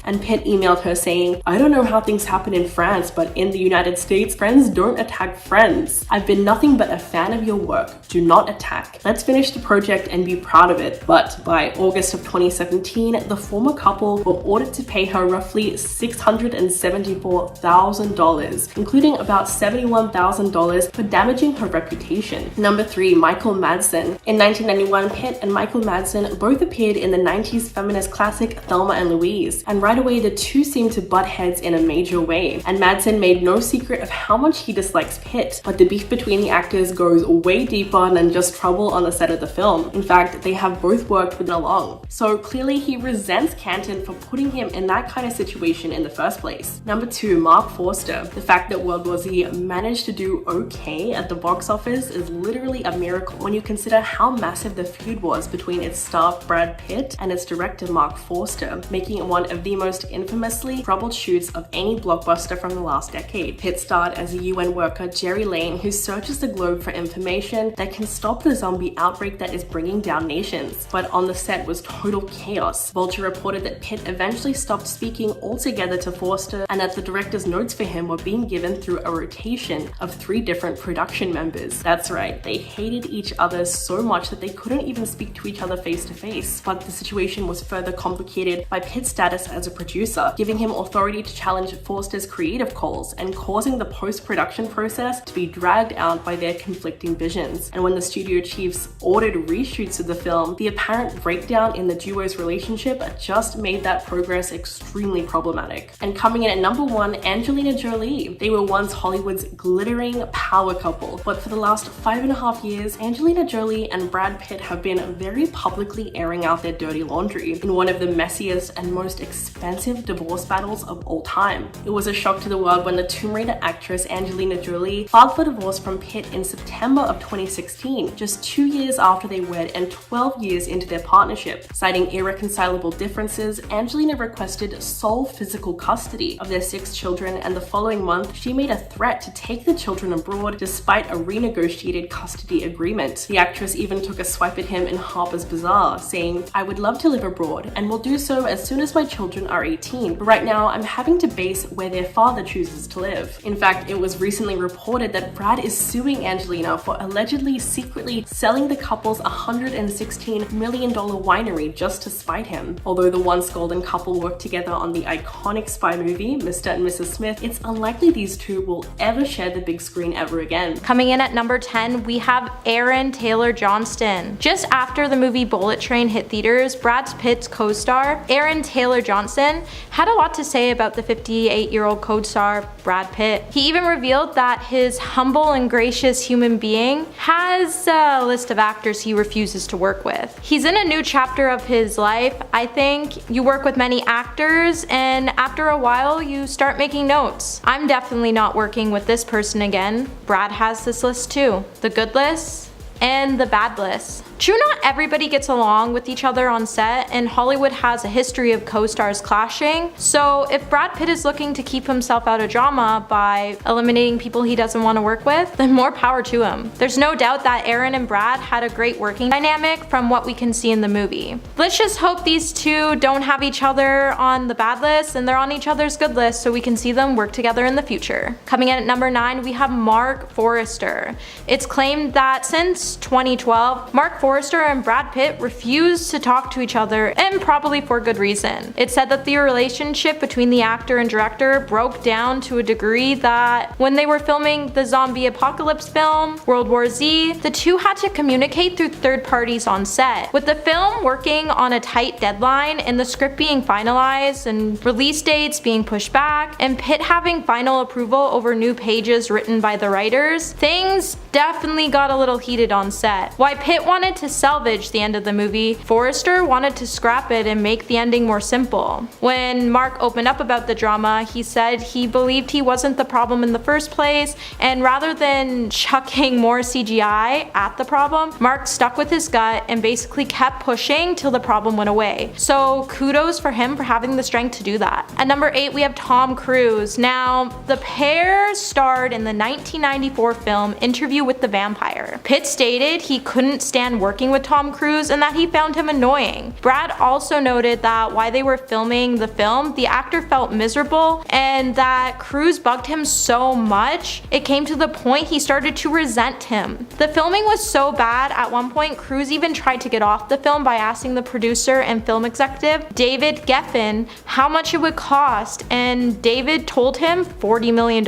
and Pitt emailed her saying, "I don't know how things happen in France, but in the United States, friends don't attack friends. I've been nothing but a fan of your work. Do not attack. Let's finish the project and be proud of it." But by August of 2017, the former couple were ordered to pay her roughly $674,000, including about $71,000 for damaging her reputation. Number 3, Michael Madsen. In 1991, Pitt and Michael Madsen both appeared in the 90s feminist classic Thelma and Louise, and right away the two seemed to butt heads in a major way, and Madsen made no secret of how much he dislikes Pitt, but the beef between the actors goes way deeper than just trouble on the set of the film. In fact, they have both worked with along. So clearly he resents Canton for putting him in that kind of situation in the first place. Number 2, Mark Forster. The fact that World War Z managed to do okay at the box office is literally a miracle when you consider how massive the feud was between its star Brad Pitt and its director Mark Forster, making it one of the most infamously troubleshoots of any blockbuster from the last decade. Pitt starred as a UN worker, Jerry Lane, who searches the globe for information that can stop the zombie outbreak that is bringing down nations. But on the set was total chaos. Vulture reported that Pitt eventually stopped speaking altogether to Forster, and that the director's notes for him were being given through a rotation of 3 different production members. That's right, they hated each other so much that they couldn't even speak to each other face to face. But the situation was further complicated by Pitt's status as a producer, giving him authority to challenge Forster's creative calls and causing the post-production process to be dragged out by their conflicting visions. And when the studio chiefs ordered reshoots of the film, the apparent breakdown in the duo's relationship just made that progress extremely problematic. And coming in at number 1, Angelina Jolie. They were once Hollywood's glittering power couple, but for the last 5.5 years, Angelina Jolie and Brad Pitt have been very publicly airing out their dirty laundry in one of the messiest and most expensive divorce battles of all time. It was a shock to the world when the Tomb Raider actress Angelina Jolie filed for divorce from Pitt in September of 2016, just 2 years after they wed and 12 years into their partnership. Citing irreconcilable differences, Angelina requested sole physical custody of their 6 children, and the following month, she made a threat to take the children abroad despite a renegotiated custody agreement. The actress even took a swipe at him in Harper's Bazaar, saying, "I would love to live abroad and will do so as soon as my children are 18, but right now I'm having to base where their father chooses to live." In fact, it was recently reported that Brad is suing Angelina for allegedly secretly selling the couple's $116 million winery just to spite him. Although the once golden couple worked together on the iconic spy movie Mr. and Mrs. Smith, it's unlikely these two will ever share the big screen ever again. Coming in at number 10, we have Aaron Taylor Johnston. Just after the movie Bullet Train hit theaters, Brad Pitt's co-star, Aaron Taylor Johnson, had a lot to say about the 58-year-old co-star Brad Pitt. He even revealed that his humble and gracious human being has a list of actors he refuses to work with. He's in a new chapter of his life. I think you work with many actors, and after a while you start making notes. I'm definitely not working with this person again. Brad has this list too. The good list and the bad list. True, not everybody gets along with each other on set, and Hollywood has a history of co-stars clashing. So if Brad Pitt is looking to keep himself out of drama by eliminating people he doesn't want to work with, then more power to him. There's no doubt that Aaron and Brad had a great working dynamic from what we can see in the movie. Let's just hope these two don't have each other on the bad list and they're on each other's good list so we can see them work together in the future. Coming in at number 9, we have Mark Forrester. It's claimed that since 2012, Mark Forrester and Brad Pitt refused to talk to each other, and probably for good reason. It's said that the relationship between the actor and director broke down to a degree that when they were filming the zombie apocalypse film, World War Z, the two had to communicate through third parties on set. With the film working on a tight deadline and the script being finalized and release dates being pushed back, and Pitt having final approval over new pages written by the writers, things definitely got a little heated on set. While Pitt wanted to salvage the end of the movie, Forrester wanted to scrap it and make the ending more simple. When Mark opened up about the drama, he said he believed he wasn't the problem in the first place, and rather than chucking more CGI at the problem, Mark stuck with his gut and basically kept pushing till the problem went away. So kudos for him for having the strength to do that. At number 8, we have Tom Cruise. Now, the pair starred in the 1994 film Interview with the Vampire. Pitt stated he couldn't stand working with Tom Cruise and that he found him annoying. Brad also noted that while they were filming the film, the actor felt miserable and that Cruise bugged him so much, it came to the point he started to resent him. The filming was so bad, at one point Cruise even tried to get off the film by asking the producer and film executive, David Geffen, how much it would cost, and David told him $40 million.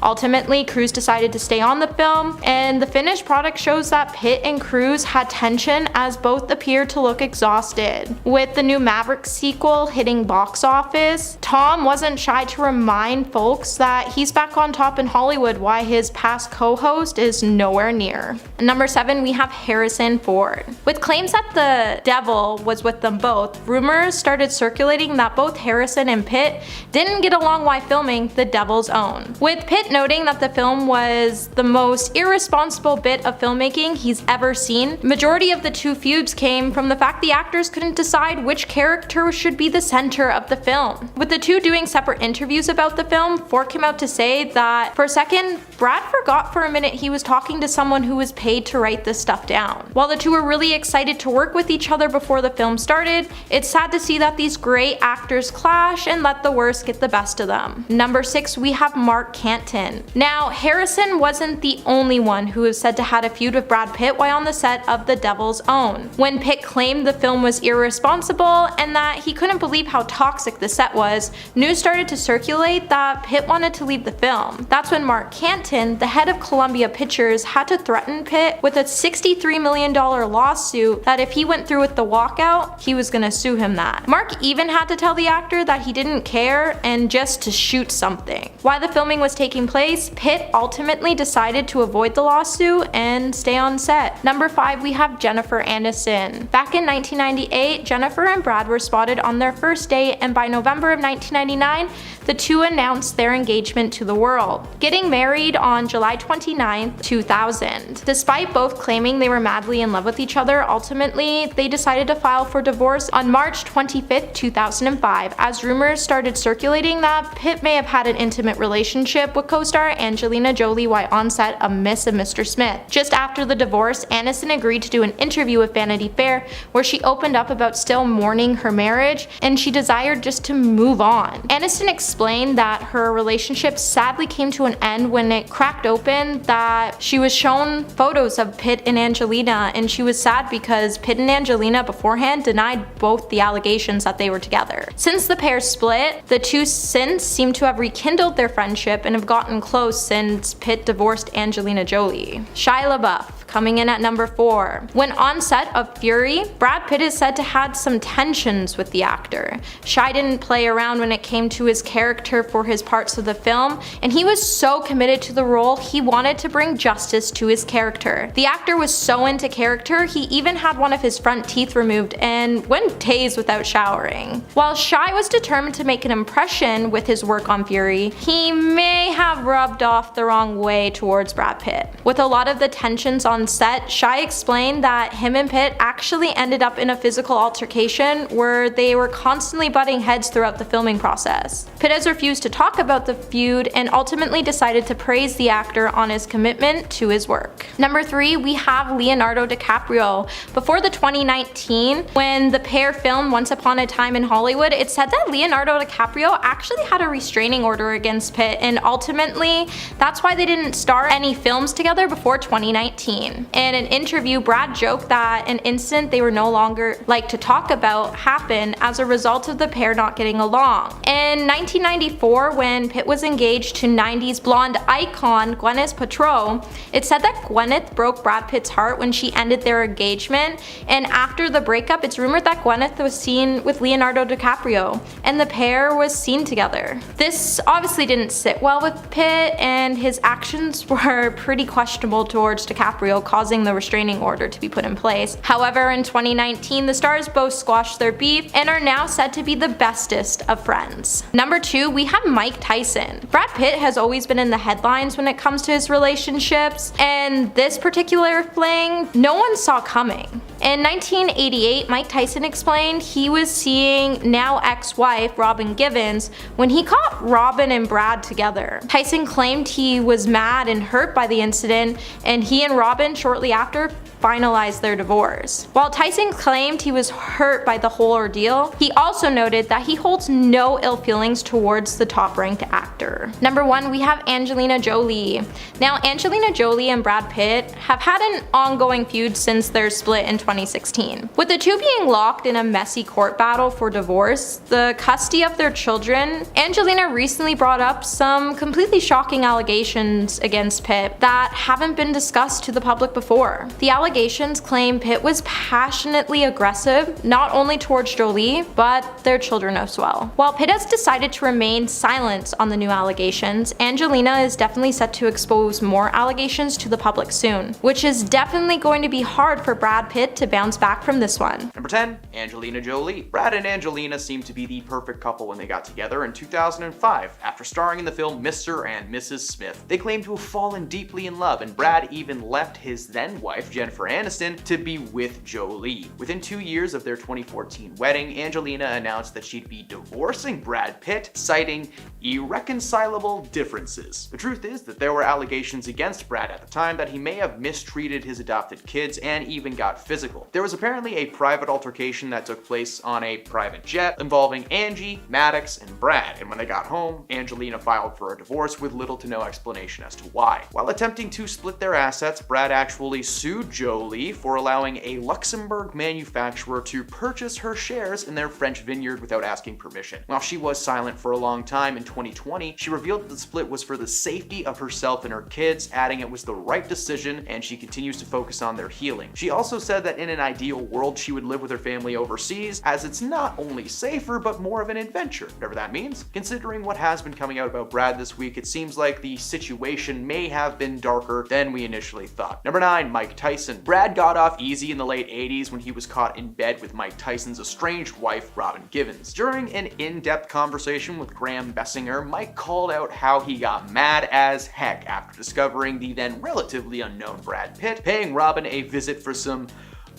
Ultimately, Cruise decided to stay on the film, and the finished product shows that Pitt and Cruise had tension as both appeared to look exhausted. With the new Maverick sequel hitting box office, Tom wasn't shy to remind folks that he's back on top in Hollywood while his past co-host is nowhere near. Number 7, we have Harrison Ford. With claims that the devil was with them both, rumors started circulating that both Harrison and Pitt didn't get along while filming The Devil's Own. With Pitt noting that the film was the most irresponsible bit of filmmaking he's ever seen, majority of the two feuds came from the fact the actors couldn't decide which character should be the center of the film. With the two doing separate interviews about the film, Ford came out to say that for a second, Brad forgot for a minute he was talking to someone who was paid to write this stuff down. While the two were really excited to work with each other before the film started, it's sad to see that these great actors clash and let the worst get the best of them. Number 6, we have Mark Canton. Now, Harrison wasn't the only one who is said to had a feud with Brad Pitt while on the set of The Devil's Own. When Pitt claimed the film was irresponsible and that he couldn't believe how toxic the set was, news started to circulate that Pitt wanted to leave the film. That's when Mark Canton, the head of Columbia Pictures, had to threaten Pitt with a $63 million lawsuit that if he went through with the walkout, he was gonna sue him that. Mark even had to tell the actor that he didn't care and just to shoot something. While the filming was taking place, Pitt ultimately decided to avoid the lawsuit and stay on set. Number 5, we have Jennifer Aniston. Back in 1998, Jennifer and Brad were spotted on their first date, and by November of 1999, the two announced their engagement to the world, getting married on July 29, 2000. Despite both claiming they were madly in love with each other, ultimately, they decided to file for divorce on March 25, 2005, as rumors started circulating that Pitt may have had an intimate relationship with co-star Angelina Jolie while on set of Miss and Mr. Smith. Just after the divorce, Aniston agreed to do an interview with Vanity Fair where she opened up about still mourning her marriage and she desired just to move on. Aniston explained that her relationship sadly came to an end when it cracked open that she was shown photos of Pitt and Angelina, and she was sad because Pitt and Angelina beforehand denied both the allegations that they were together. Since the pair split, the two since seem to have rekindled their friendship and have gotten close since Pitt divorced Angelina Jolie. Shia LaBeouf. Coming in at number 4, before. When on set of Fury, Brad Pitt is said to had some tensions with the actor. Shai didn't play around when it came to his character for his parts of the film, and he was so committed to the role he wanted to bring justice to his character. The actor was so into character, he even had one of his front teeth removed and went days without showering. While Shai was determined to make an impression with his work on Fury, he may have rubbed off the wrong way towards Brad Pitt. With a lot of the tensions on set, Shai explained that him and Pitt actually ended up in a physical altercation where they were constantly butting heads throughout the filming process. Pitt has refused to talk about the feud and ultimately decided to praise the actor on his commitment to his work. Number 3, we have Leonardo DiCaprio. Before the 2019, when the pair filmed Once Upon a Time in Hollywood, it said that Leonardo DiCaprio actually had a restraining order against Pitt, and ultimately, that's why they didn't star any films together before 2019. In an interview, Brad joked that an incident they were no longer like to talk about happened as a result of the pair not getting along. In 1994, when Pitt was engaged to 90s blonde icon Gwyneth Paltrow, it said that Gwyneth broke Brad Pitt's heart when she ended their engagement, and after the breakup, it's rumored that Gwyneth was seen with Leonardo DiCaprio, and the pair was seen together. This obviously didn't sit well with Pitt, and his actions were pretty questionable towards DiCaprio, causing the restraining order to be put in place. However, in 2019, the stars both squashed their beef and are now said to be the bestest of friends. Number 2, we have Mike Tyson. Brad Pitt has always been in the headlines when it comes to his relationships, and this particular fling, no one saw coming. In 1988, Mike Tyson explained he was seeing now ex-wife Robin Givens when he caught Robin and Brad together. Tyson claimed he was mad and hurt by the incident, and he and Robin shortly after finalized their divorce. While Tyson claimed he was hurt by the whole ordeal, he also noted that he holds no ill feelings towards the top-ranked actor. Number 1, we have Angelina Jolie. Now, Angelina Jolie and Brad Pitt have had an ongoing feud since their split in 2016. With the two being locked in a messy court battle for divorce, the custody of their children, Angelina recently brought up some completely shocking allegations against Pitt that haven't been discussed to the public before. The allegations claim Pitt was passionately aggressive, not only towards Jolie, but their children as well. While Pitt has decided to remain silent on the new allegations, Angelina is definitely set to expose more allegations to the public soon, which is definitely going to be hard for Brad Pitt to bounce back from this one. Number 10, Angelina Jolie. Brad and Angelina seemed to be the perfect couple when they got together in 2005 after starring in the film Mr. and Mrs. Smith. They claimed to have fallen deeply in love, and Brad even left his then wife, Jennifer Aniston, to be with Jolie. Within 2 years of their 2014 wedding, Angelina announced that she'd be divorcing Brad Pitt, citing irreconcilable differences. The truth is that there were allegations against Brad at the time that he may have mistreated his adopted kids and even got physical. There was apparently a private altercation that took place on a private jet involving Angie, Maddox, and Brad, and when they got home, Angelina filed for a divorce with little to no explanation as to why. While attempting to split their assets, Brad actually sued Jolie for allowing a Luxembourg manufacturer to purchase her shares in their French vineyard without asking permission. While she was silent for a long time, in 2020, she revealed that the split was for the safety of herself and her kids, adding it was the right decision and she continues to focus on their healing. She also said that in an ideal world, she would live with her family overseas, as it's not only safer, but more of an adventure, whatever that means. Considering what has been coming out about Brad this week, it seems like the situation may have been darker than we initially thought. Number 9, Mike Tyson. Brad got off easy in the late 80s when he was caught in bed with Mike Tyson's estranged wife, Robin Givens. During an in-depth conversation with Graham Bessinger, Mike called out how he got mad as heck after discovering the then relatively unknown Brad Pitt paying Robin a visit for some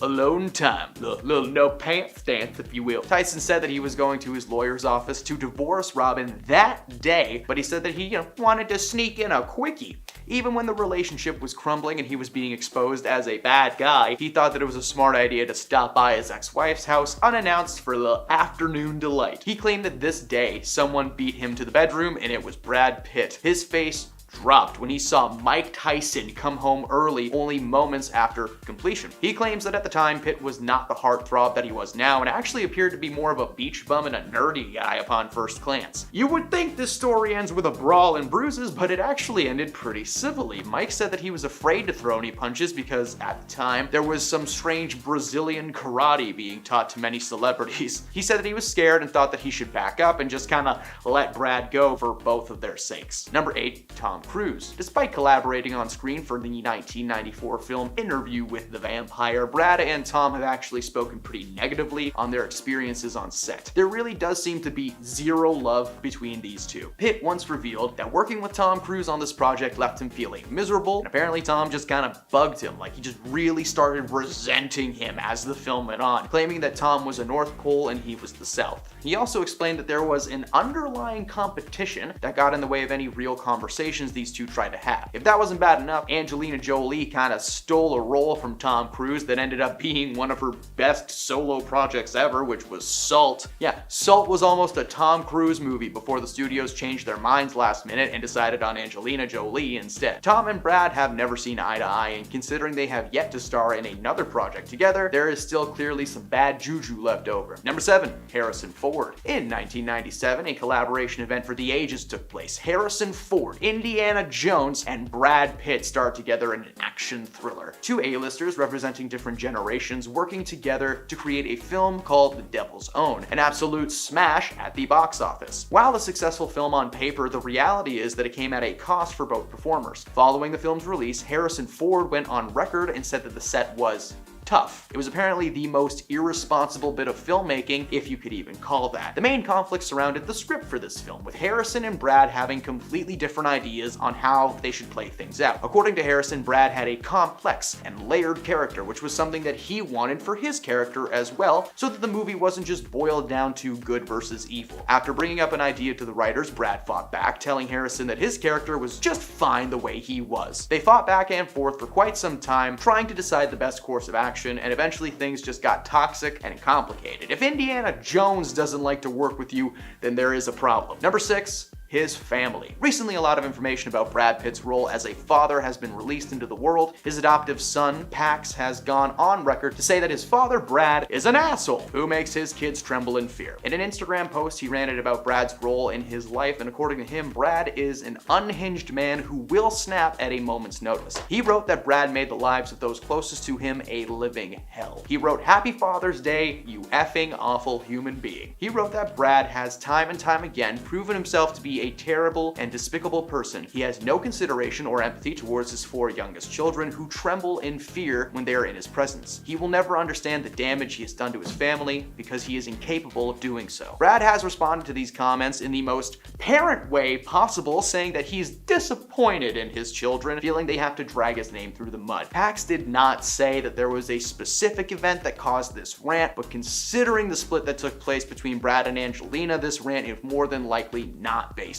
alone time, little no pants dance, if you will. Tyson said that he was going to his lawyer's office to divorce Robin that day, but he said that he, wanted to sneak in a quickie. Even when the relationship was crumbling and he was being exposed as a bad guy, he thought that it was a smart idea to stop by his ex-wife's house unannounced for a little afternoon delight. He claimed that this day, someone beat him to the bedroom and it was Brad Pitt. His face dropped when he saw Mike Tyson come home early only moments after completion. He claims that at the time, Pitt was not the heartthrob that he was now and actually appeared to be more of a beach bum and a nerdy guy upon first glance. You would think this story ends with a brawl and bruises, but it actually ended pretty civilly. Mike said that he was afraid to throw any punches because at the time there was some strange Brazilian karate being taught to many celebrities. He said that he was scared and thought that he should back up and just kind of let Brad go for both of their sakes. Number 8, Tom Cruise. Despite collaborating on screen for the 1994 film Interview with the Vampire, Brad and Tom have actually spoken pretty negatively on their experiences on set. There really does seem to be zero love between these two. Pitt once revealed that working with Tom Cruise on this project left him feeling miserable, and apparently Tom just kind of bugged him, like he just really started resenting him as the film went on, claiming that Tom was a North Pole and he was the South. He also explained that there was an underlying competition that got in the way of any real conversations these two tried to have. If that wasn't bad enough, Angelina Jolie kind of stole a role from Tom Cruise that ended up being one of her best solo projects ever, which was Salt. Yeah, Salt was almost a Tom Cruise movie before the studios changed their minds last minute and decided on Angelina Jolie instead. Tom and Brad have never seen eye to eye, and considering they have yet to star in another project together, there is still clearly some bad juju left over. Number 7, Harrison Ford. In 1997, a collaboration event for the ages took place. Harrison Ford, Indiana Jones, and Brad Pitt starred together in an action thriller. Two A-listers representing different generations working together to create a film called The Devil's Own, an absolute smash at the box office. While a successful film on paper, the reality is that it came at a cost for both performers. Following the film's release, Harrison Ford went on record and said that the set was tough. It was apparently the most irresponsible bit of filmmaking, if you could even call that. The main conflict surrounded the script for this film, with Harrison and Brad having completely different ideas on how they should play things out. According to Harrison, Brad had a complex and layered character, which was something that he wanted for his character as well, so that the movie wasn't just boiled down to good versus evil. After bringing up an idea to the writers, Brad fought back, telling Harrison that his character was just fine the way he was. They fought back and forth for quite some time, trying to decide the best course of action, and eventually things just got toxic and complicated. If Indiana Jones doesn't like to work with you, then there is a problem. Number 6, his family. Recently, a lot of information about Brad Pitt's role as a father has been released into the world. His adoptive son, Pax, has gone on record to say that his father, Brad, is an asshole who makes his kids tremble in fear. In an Instagram post, he ranted about Brad's role in his life, and according to him, Brad is an unhinged man who will snap at a moment's notice. He wrote that Brad made the lives of those closest to him a living hell. He wrote, "Happy Father's Day, you effing awful human being." He wrote that Brad has time and time again proven himself to be a terrible and despicable person. He has no consideration or empathy towards his 4 youngest children who tremble in fear when they are in his presence. He will never understand the damage he has done to his family because he is incapable of doing so. Brad has responded to these comments in the most parent way possible, saying that he's disappointed in his children, feeling they have to drag his name through the mud. Pax did not say that there was a specific event that caused this rant, but considering the split that took place between Brad and Angelina, this rant is more than likely not baseless.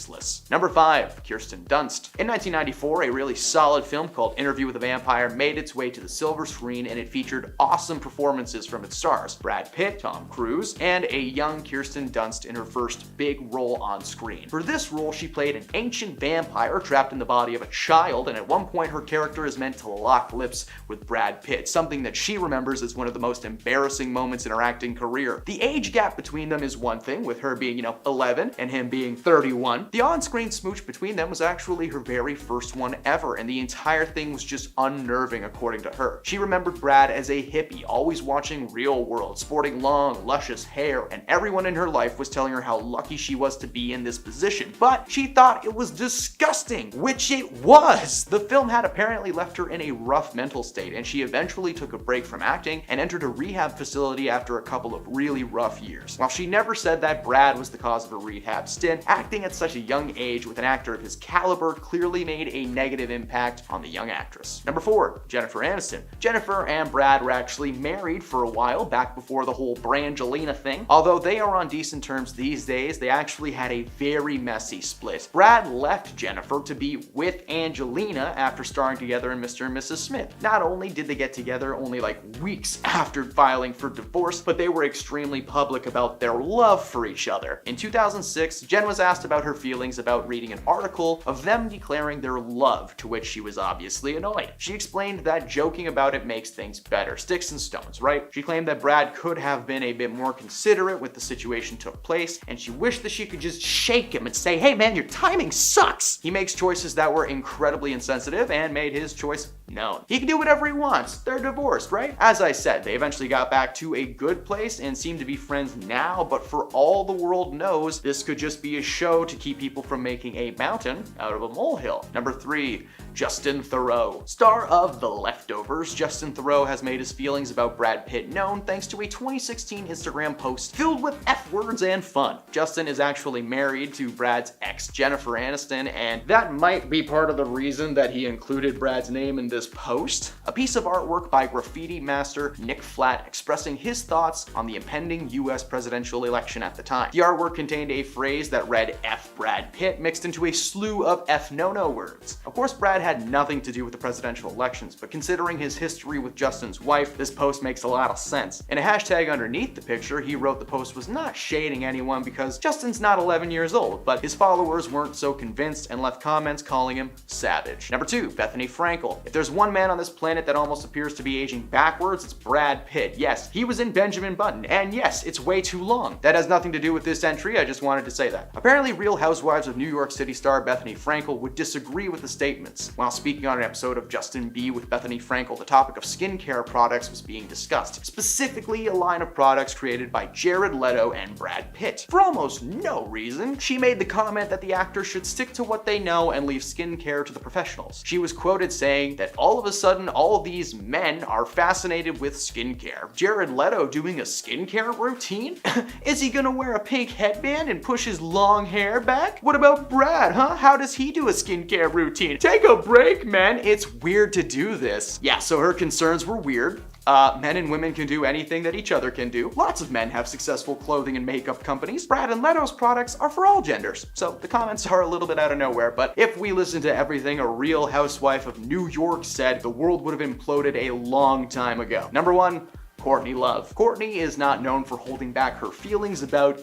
Number 5, Kirsten Dunst. In 1994, a really solid film called Interview with the Vampire made its way to the silver screen, and it featured awesome performances from its stars: Brad Pitt, Tom Cruise, and a young Kirsten Dunst in her first big role on screen. For this role, she played an ancient vampire trapped in the body of a child, and at one point her character is meant to lock lips with Brad Pitt, something that she remembers as one of the most embarrassing moments in her acting career. The age gap between them is one thing, with her being, 11 and him being 31. The on-screen smooch between them was actually her very first one ever, and the entire thing was just unnerving according to her. She remembered Brad as a hippie, always watching Real World, sporting long, luscious hair, and everyone in her life was telling her how lucky she was to be in this position. But she thought it was disgusting, which it was! The film had apparently left her in a rough mental state, and she eventually took a break from acting and entered a rehab facility after a couple of really rough years. While she never said that Brad was the cause of her rehab stint, acting at such a young age with an actor of his caliber clearly made a negative impact on the young actress. Number 4, Jennifer Aniston. Jennifer and Brad were actually married for a while, back before the whole brangelina thing. Although they are on decent terms these days, they actually had a very messy split. Brad left Jennifer to be with Angelina after starring together in Mr. and Mrs. Smith. Not only did they get together only weeks after filing for divorce, but they were extremely public about their love for each other. In 2006, Jen was asked about her her feelings about reading an article of them declaring their love, to which she was obviously annoyed. She explained that joking about it makes things better. Sticks and stones, right? She claimed that Brad could have been a bit more considerate when the situation took place, and she wished that she could just shake him and say, hey man, your timing sucks! He makes choices that were incredibly insensitive and made his choice known. He can do whatever he wants. They're divorced, right? As I said, they eventually got back to a good place and seem to be friends now, but for all the world knows, this could just be a show to keep people from making a mountain out of a molehill. Number 3, Justin Theroux. Star of The Leftovers, Justin Theroux has made his feelings about Brad Pitt known thanks to a 2016 Instagram post filled with F-words and fun. Justin is actually married to Brad's ex, Jennifer Aniston, and that might be part of the reason that he included Brad's name in this post. A piece of artwork by graffiti master Nick Flat expressing his thoughts on the impending US presidential election at the time. The artwork contained a phrase that read F Brad Pitt mixed into a slew of F no-no words. Of course, Brad had nothing to do with the presidential elections, but considering his history with Justin's wife, this post makes a lot of sense. In a hashtag underneath the picture, he wrote the post was not shading anyone because Justin's not 11 years old, but his followers weren't so convinced and left comments calling him savage. Number 2, Bethany Frankel. If there's one man on this planet that almost appears to be aging backwards, it's Brad Pitt. Yes, he was in Benjamin Button, and yes, it's way too long. That has nothing to do with this entry, I just wanted to say that. Apparently, Real Housewives of New York City star Bethany Frankel would disagree with the statements. While speaking on an episode of Justin B with Bethany Frankel, the topic of skincare products was being discussed, specifically a line of products created by Jared Leto and Brad Pitt. For almost no reason, she made the comment that the actors should stick to what they know and leave skincare to the professionals. She was quoted saying that all of a sudden all these men are fascinated with skincare. Jared Leto doing a skincare routine? Is he gonna wear a pink headband and push his long hair back? What about Brad, huh? How does he do a skincare routine? Take a break, man. It's weird to do this. Yeah, so her concerns were weird. Men and women can do anything that each other can do. Lots of men have successful clothing and makeup companies. Brad and Leto's products are for all genders. So the comments are a little bit out of nowhere, but if we listen to everything a Real Housewife of New York said, the world would have imploded a long time ago. Number 1, Courtney Love. Courtney is not known for holding back her feelings about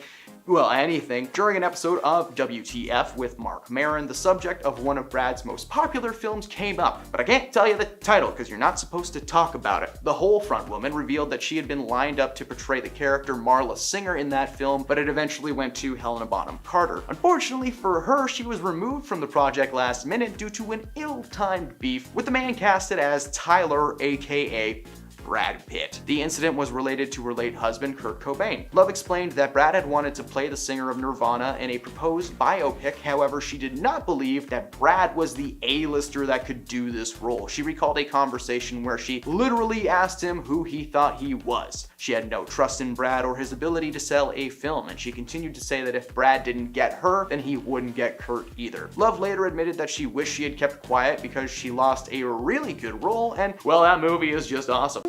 anything. During an episode of WTF with Mark Maron, the subject of one of Brad's most popular films came up, but I can't tell you the title because you're not supposed to talk about it. The whole front woman revealed that she had been lined up to portray the character Marla Singer in that film, but it eventually went to Helena Bonham Carter. Unfortunately for her, she was removed from the project last minute due to an ill-timed beef with the man casted as Tyler, aka Brad Pitt. The incident was related to her late husband, Kurt Cobain. Love explained that Brad had wanted to play the singer of Nirvana in a proposed biopic, however, she did not believe that Brad was the A-lister that could do this role. She recalled a conversation where she literally asked him who he thought he was. She had no trust in Brad or his ability to sell a film, and she continued to say that if Brad didn't get her, then he wouldn't get Kurt either. Love later admitted that she wished she had kept quiet because she lost a really good role, and well, that movie is just awesome.